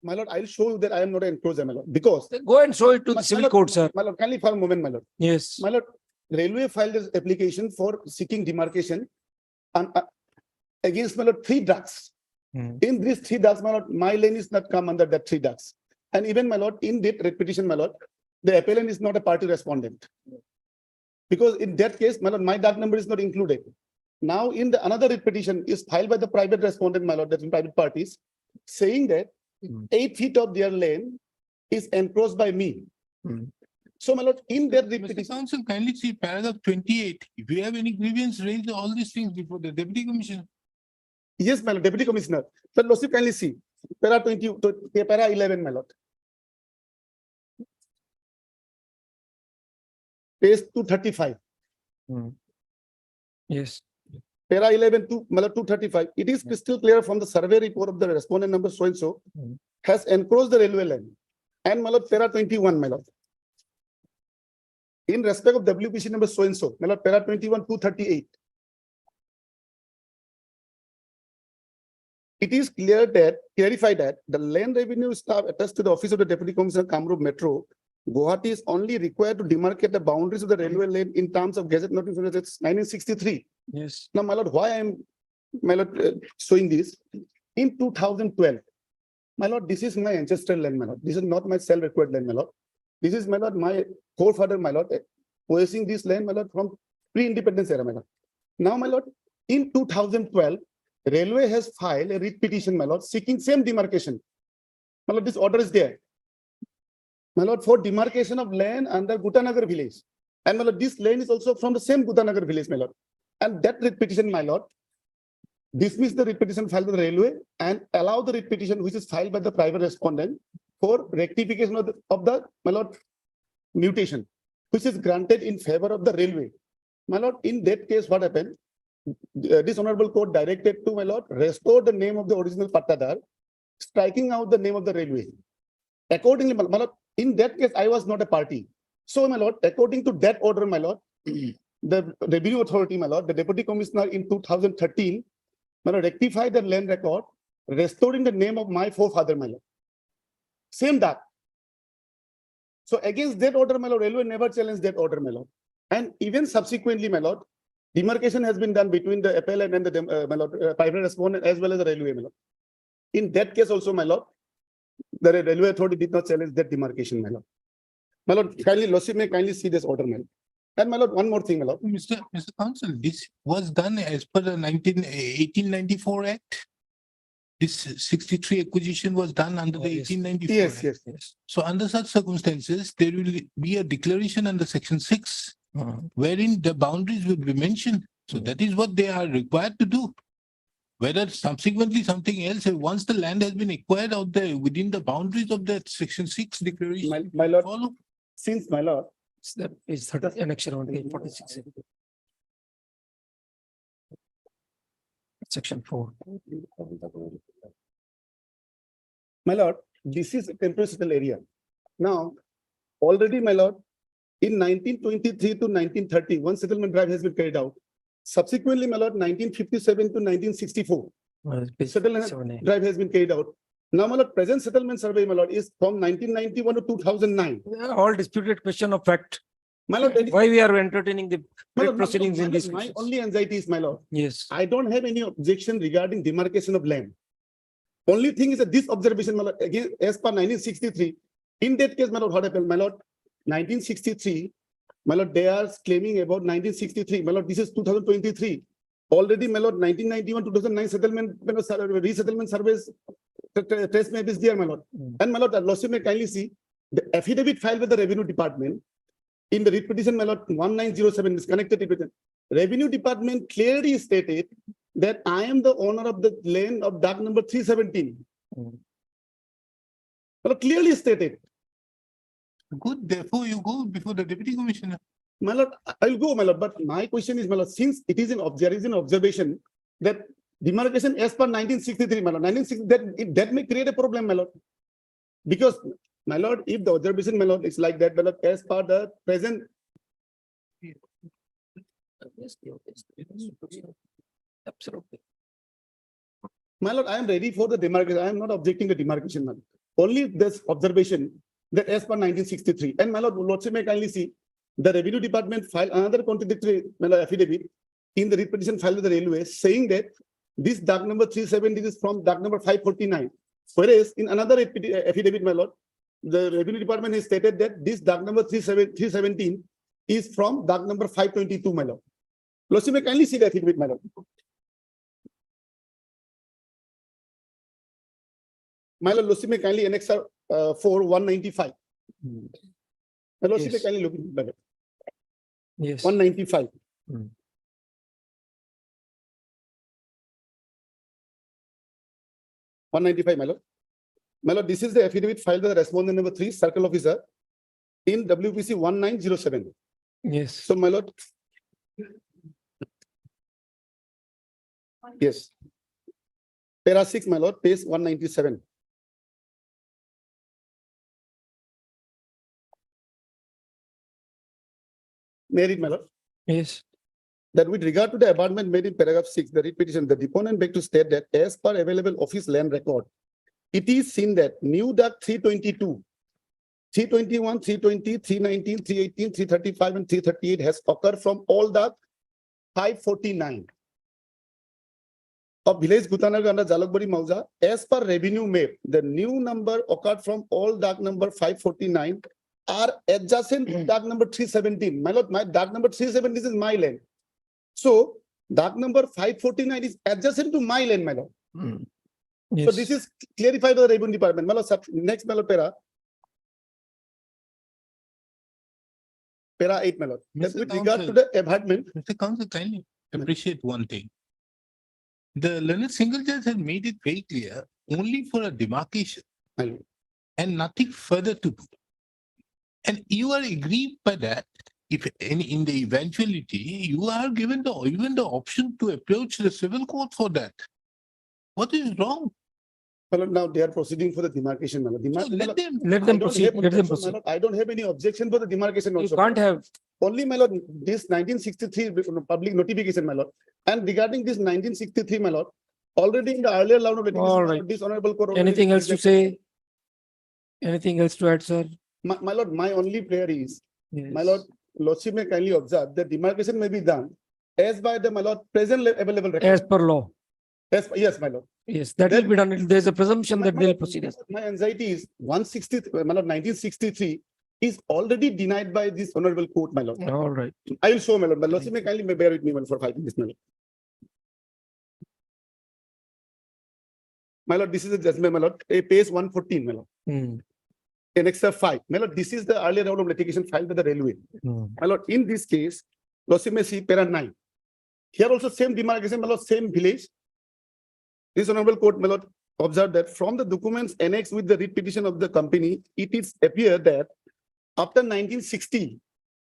My lord, I'll show you that I am not an encroacher, my lord, because. Go and show it to My- the civil my lord, court, sir. My lord, kindly for a moment, my lord. Yes. My lord, railway filed this application for seeking demarcation and against my lord 3 ducts. Hmm. In these 3 ducts, my lord, my lane is not come under that 3 ducts. And even my lord, in that repetition, my lord, the appellant is not a party respondent. Because in that case, my lord, my duct number is not included. Now, in the another repetition is filed by the private respondent, my lord, that's in private parties, saying that Hmm. 8 feet of their lane is encroached by me. Hmm. So, my lord, in that Mr. repetition, Council, kindly see paragraph 28. If you have any grievance, raise all these things before the deputy commissioner. yes, my lord, deputy commissioner, but Lordship kindly see, para 20, para 11, my lord. Page 235, Hmm. Yes. para 11 to, my lord, 235. It is crystal clear from the survey report of the respondent number so and so Hmm. has encroached the railway line. And my lord, para 21, my lord. In respect of WPC number so and so, my lord, para 21, 238. It is clarified that the land revenue staff attached to the office of the deputy commissioner Kamrup Metro, Guwahati is only required to demarcate the boundaries of the railway lane in terms of Gazette Notice 1963. Yes. Now, my lord, why I am, my lord, showing this? In 2012, my lord, this is my ancestral land, my lord. This is not my self-required land, my lord. This is, my lord, my forefather, my lord, possessing this land, my lord, from pre-independence era, my lord. Now, my lord, in 2012, Railway has filed a writ petition, my lord, seeking same demarcation. My lord, this order is there. My lord, for demarcation of land under Gutanagar village. And my lord, this land is also from the same Gutanagar village, my lord. And that writ petition, my lord, dismiss the writ petition filed by the railway and allow the writ petition which is filed by the private respondent for rectification of the my lord, mutation, which is granted in favor of the railway. My lord, in that case, what happened? This honorable court directed to, my lord, restore the name of the original pattadar, striking out the name of the railway. Accordingly, my lord, in that case, I was not a party. So, my lord, according to that order, my lord, the revenue authority, my lord, the deputy commissioner in 2013, my lord, rectified the land record, restoring the name of my forefather, my lord. Same that. So against that order, my lord, railway never challenged that order, my lord. And even subsequently, my lord, demarcation has been done between the appellant and the my lord, private respondent as well as the railway, my lord. In that case also, my lord, the railway authority did not challenge that demarcation, my lord. My lord, kindly, Lordship may kindly see this order, my lord. And my lord, one more thing, my lord. Mr. Council, this was done as per the 1894 Act. This 63 acquisition was done under the 1894 Yes, Act. yes, yes. So under such circumstances, there will be a declaration under section 6 wherein the boundaries will be mentioned. So that is what they are required to do. Whether subsequently something else, once the land has been acquired out there within the boundaries of that section 6 declaration. My lord, follow. since my lord, That is 30 annexure on page 46. Section 4. my lord, this is a temporary settled area. Now, already, my lord, in 1923 to 1930, one settlement drive has been carried out. Subsequently, my lord, 1957 to 1964, settlement 7A. drive has been carried out. Now, my lord, present settlement survey, my lord, is from 1991 to 2009. All disputed question of fact. My lord, Why we are entertaining the my lord, proceedings in these my cases? only anxiety is, my lord, Yes. I don't have any objection regarding demarcation of land. Only thing is that this observation, my lord, again, as per 1963, in that case, my lord, what happened, my lord, 1963, my lord, they are claiming about 1963, my lord, this is 2023. Already, my lord, 1991, 2009 settlement, resettlement surveys, test map is there, my lord. And my lord, Lordship may kindly see the affidavit filed with the revenue department in the writ petition, my lord, 1907 is connected with it. Revenue department clearly stated that I am the owner of the land of dock number 317. My lord, clearly stated. Good, therefore you go before the deputy commissioner. My lord, I'll go, my lord, but my question is, my lord, since it is there is an observation that demarcation as per 1963, my lord, 1960, that may create a problem, my lord. Because, my lord, if the observation, my lord, is like that, my lord, as per the present. Absolutely. My lord, I am ready for the demarcation. I am not objecting the demarcation, my lord. Only this observation that as per 1963, and my lord, lordship may kindly see, the revenue department filed another contradictory, my lord, affidavit in the writ petition filed with the railway saying that this dock number 370 is from dock number 549. Whereas in another affidavit, my lord, the revenue department has stated that this dock number 317 is from dock number 522, my lord. Lordship may kindly see the affidavit, my lord. My lord, Lordship may kindly annex 195. My lordship may Yes. kindly look into that. Yes. 195. Hmm. 195, my lord. My lord, this is the affidavit filed by the respondent number 3, circle officer in WPC 1907. Yes. So, my lord. Yes. Para 6, my lord, page 197. May I read, my lord? Yes. That with regard to the abandonment made in paragraph 6, the writ petition, the deponent beg to state that as per available office land record, it is seen that new duct 322, 321, 320, 319, 318, 335, and 338 has occurred from all duct 549 of village Gutanagar under Jalakbari Mauza. As per revenue map, the new number occurred from all duct number 549 are adjacent to duct number 317. My lord, my duct number 317 is my land. So duct number 549 is adjacent to my land, my lord. So this is clarified by the revenue department. My lord, next, my lord, para 8, my lord. That Mr. with regard to Counsel. the abandonment. Mr. Counsel, kindly appreciate one thing. The learned single judge has made it very clear only for a demarcation and nothing further to do. And you are aggrieved by that. If in the eventuality, you are given even the option to approach the civil court for that. What is wrong? Well, now they are proceeding for the demarcation. let them- Let them proceed. Let them proceed. I don't have any objection for the demarcation You also. can't have. Only, my lord, this 1963 public notification, my lord. And regarding this 1963, my lord, already in the earlier round of litigation, All my right. lord, this honorable court. already Anything else to rejected. say? Anything else to add, sir? My lord, my only prayer is, my Yes. lord, lordship may kindly observe that demarcation may be done as by the, my lord, present available record. As per law. Yes, my lord. Yes, that will Then- be done. There's a presumption that My they'll lord, proceed. as- My anxiety is 1963 is already denied by this honorable court, my lord. All right. I will show, my lord. My lordship may kindly bear with me for 5 minutes, my lord. My lord, this is a judgment, my lord, a page 114, my lord. Hmm. Annexure 5. My lord, this is the earlier round of litigation filed by the railway. Hmm. My lord, in this case, lordship may see para 9. Here also same demarcation, my lord, same village. This honorable court, my lord, observed that from the documents annexed with the writ petition of the company, it is appear that after 1960,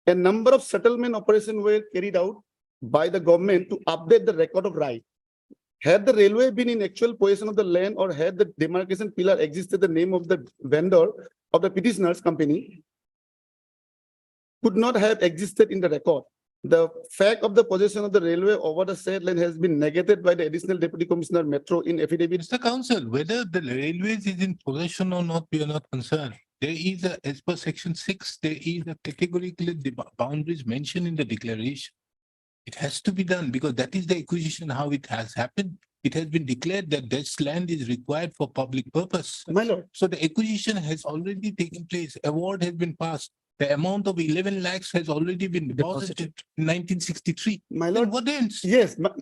a number of settlement operations were carried out by the government to update the record of right. Had the railway been in actual possession of the land or had the demarcation pillar existed, the name of the vendor of the petitioner's company could not have existed in the record. The fact of the possession of the railway over the said land has been negated by the additional deputy commissioner Metro in affidavit. Mr. Counsel, whether the railways is in possession or not, we are not concerned. There is as per section 6, there is a categorical boundaries mentioned in the declaration. It has to be done because that is the acquisition, how it has happened. It has been declared that this land is required for public purpose. My lord, So the acquisition has already taken place. Award has been passed. The amount of 11 lakhs has already been deposited in 1963. my Then lord, what else? yes, no,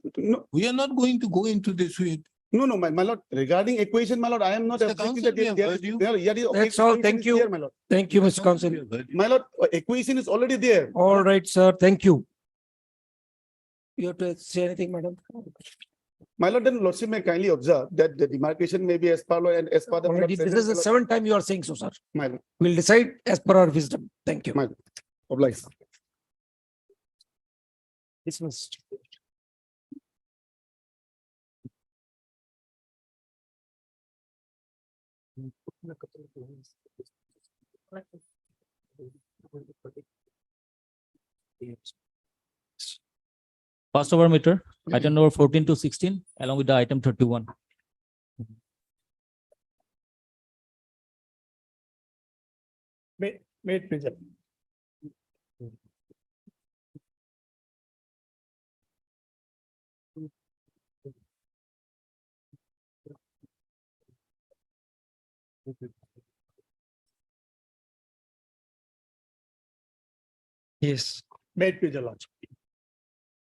We are not going to go into this with. no, my lord, regarding acquisition, my lord, I am not Mr. objecting Counsel, that we have there heard is- you. there is- That's all. acquisition Thank is you. there, my lord. Thank you, Mr. Counsel. My lord, acquisition is already there. All right, sir. Thank you. You have to say anything, madam? My lord, then lordship may kindly observe that the demarcation may be as per law and as per the. Already, this is the seventh time you are saying so, sir. My lord, We'll decide as per our wisdom. Thank you. my lord, oblige. Dismissed. Pass over meter, item number 14 to 16, along with the item 31. May it present. Yes. May it be the lodge.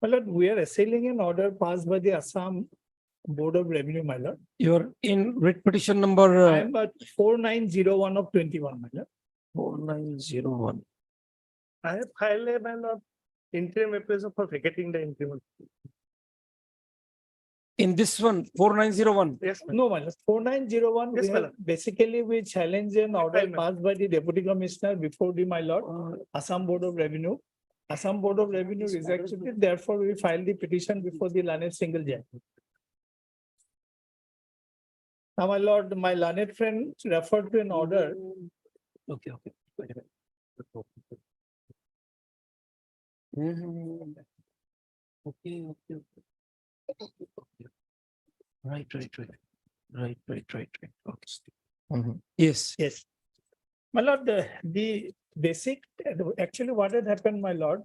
My lord, we are assailing an order passed by the Assam Board of Revenue, my lord. You're in writ petition number I am at 4901 of 21, my lord. 4901. I have filed a, my lord, interim appraisal for vacating the increment. In this one, 4901. Yes, no, my lord, 4901. Yes, my lord. Basically, we challenge an order passed by the deputy commissioner before the, my lord, Assam Board of Revenue. Assam Board of Revenue rejected it, therefore we filed the petition before the learned single judge. Now, my lord, my learned friend referred to an order. Okay, okay. Wait a minute. Okay, okay, okay. Right. Okay. Yes. Yes. My lord, the basic, actually what had happened, my lord,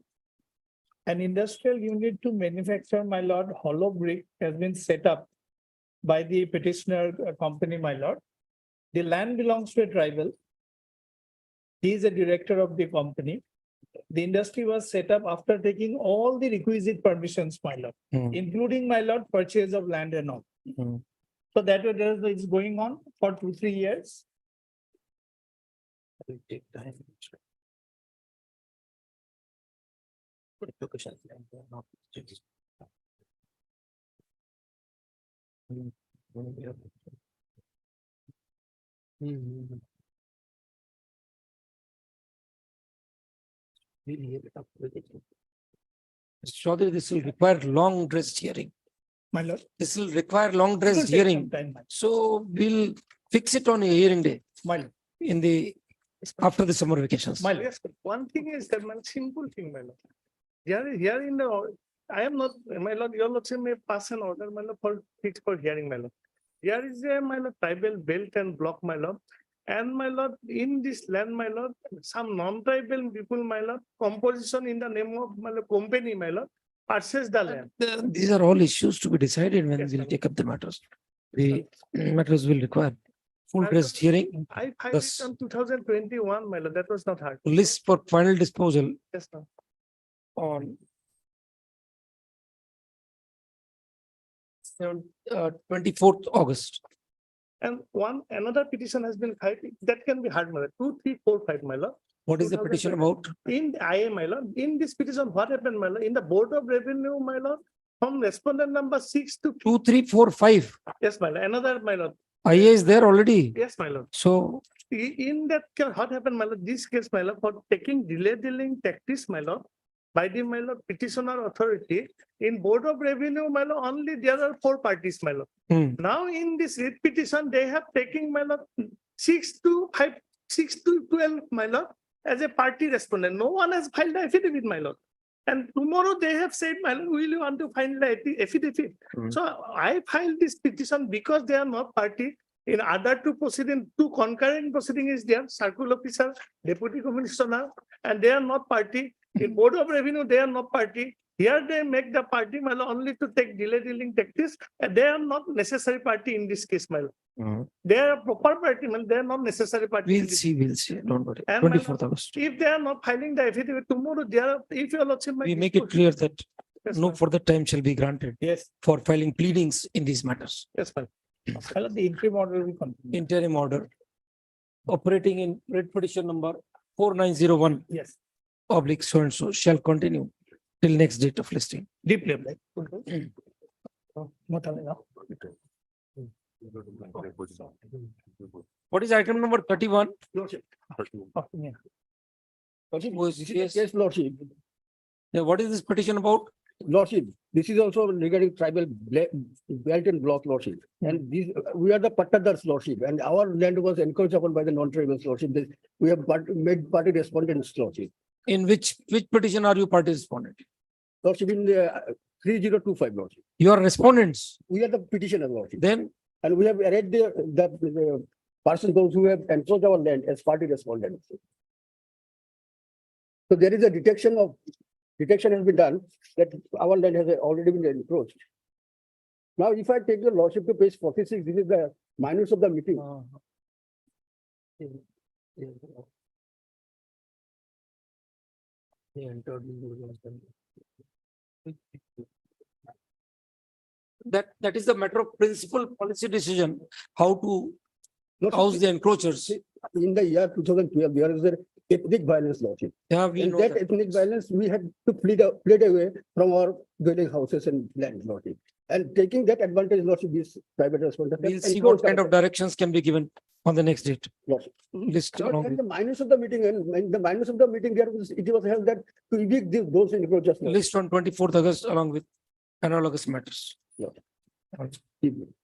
an industrial unit to manufacture, my lord, hollow brick has been set up by the petitioner company, my lord. The land belongs to a tribal. He is a director of the company. The industry was set up after taking all the requisite permissions, my lord, including, my lord, purchase of land and all. So that is going on for 2-3 years. Will take time. Chaudhary, this will require long dressed hearing. My lord. This will require long It will dressed take some hearing. time, my lord. So we'll fix it on a hearing day My lord. in the, after the summer vacations. My lord, one thing is that one simple thing, my lord. Here in the, I am not, my lord, your lordship may pass an order, my lord, for fixed for hearing, my lord. Here is a, my lord, tribal belt and block, my lord. And my lord, in this land, my lord, some non-tribal people, my lord, composition in the name of my lord, company, my lord, purchase the land. These are all issues to be decided when Yes, we'll madam. take up the matters. The matters will require full dressed hearing. I filed Thus- it on 2021, my lord, that was not hard. List for final disposal Yes, ma'am. on 24th August. And another petition has been filed, that can be hard, my lord, 2, 3, 4, 5, my lord. What is the petition about? In the IA, my lord, in this petition, what happened, my lord, in the Board of Revenue, my lord, from respondent number 6 to, 2, 3, 4, 5. yes, my lord, another, my lord, IA is there already. yes, my lord. So In that, what happened, my lord, this case, my lord, for taking delay dealing tactics, my lord, by the, my lord, petitioner authority, in Board of Revenue, my lord, only there are 4 parties, my lord. Now, in this writ petition, they have taken, my lord, 6 to 12, my lord, as a party respondent. No one has filed the affidavit, my lord. And tomorrow they have said, my lord, will you want to file the affidavit? So I filed this petition because they are not party. In other 2 proceeding, 2 concurrent proceeding is there, circle officer, deputy commissioner, and they are not party. In Board of Revenue, they are not party. Here they make the party, my lord, only to take delay dealing tactics, and they are not necessary party in this case, my lord. They are a proper party, man. They are not necessary party. in we'll this see, we'll see. Don't worry. And my 24th August. If they are not filing the affidavit tomorrow, they are, if your lordship. We make it clear that Yes, no ma'am. further time shall be granted Yes, for filing pleadings in these matters. yes, ma'am. Well, the interim order will continue. Interim order operating in writ petition number 4901 Yes, oblique so and so shall continue till next date of listing. deeply applied. What is item number 31? Lordship. Yes. Yes, Lordship. Yeah, what is this petition about? Lordship, this is also regarding tribal belt and block lordship. And these, we are the Pattadars lordship, and our land was encroached upon by the non-tribal lordship. We have made party respondents lordship. In which petition are you party respondent? Lordship in 3025 lordship. You are respondents. We are the petitioner lordship. Then And we have arrayed the person, those who have encroached our land as party respondents. So there is a detection has been done that our land has already been encroached. Now, if I take the lordship to page 46, this is the minutes of the meeting. that is the matter of principal policy decision, how to Lordship, house the encroachers. in the year 2012, there is an ethnic violence lordship. Yeah, we In know that that. ethnic violence, we had to plead away from our dwelling houses and land lordship. And taking that advantage, lordship, is private responsibility. We'll see what kind of directions can be given on the next date. Lordship. List But along in with- the minus of the meeting, and in the minus of the meeting, it was held that to evict those encroachers. list on 24th August along with analogous matters. Evening.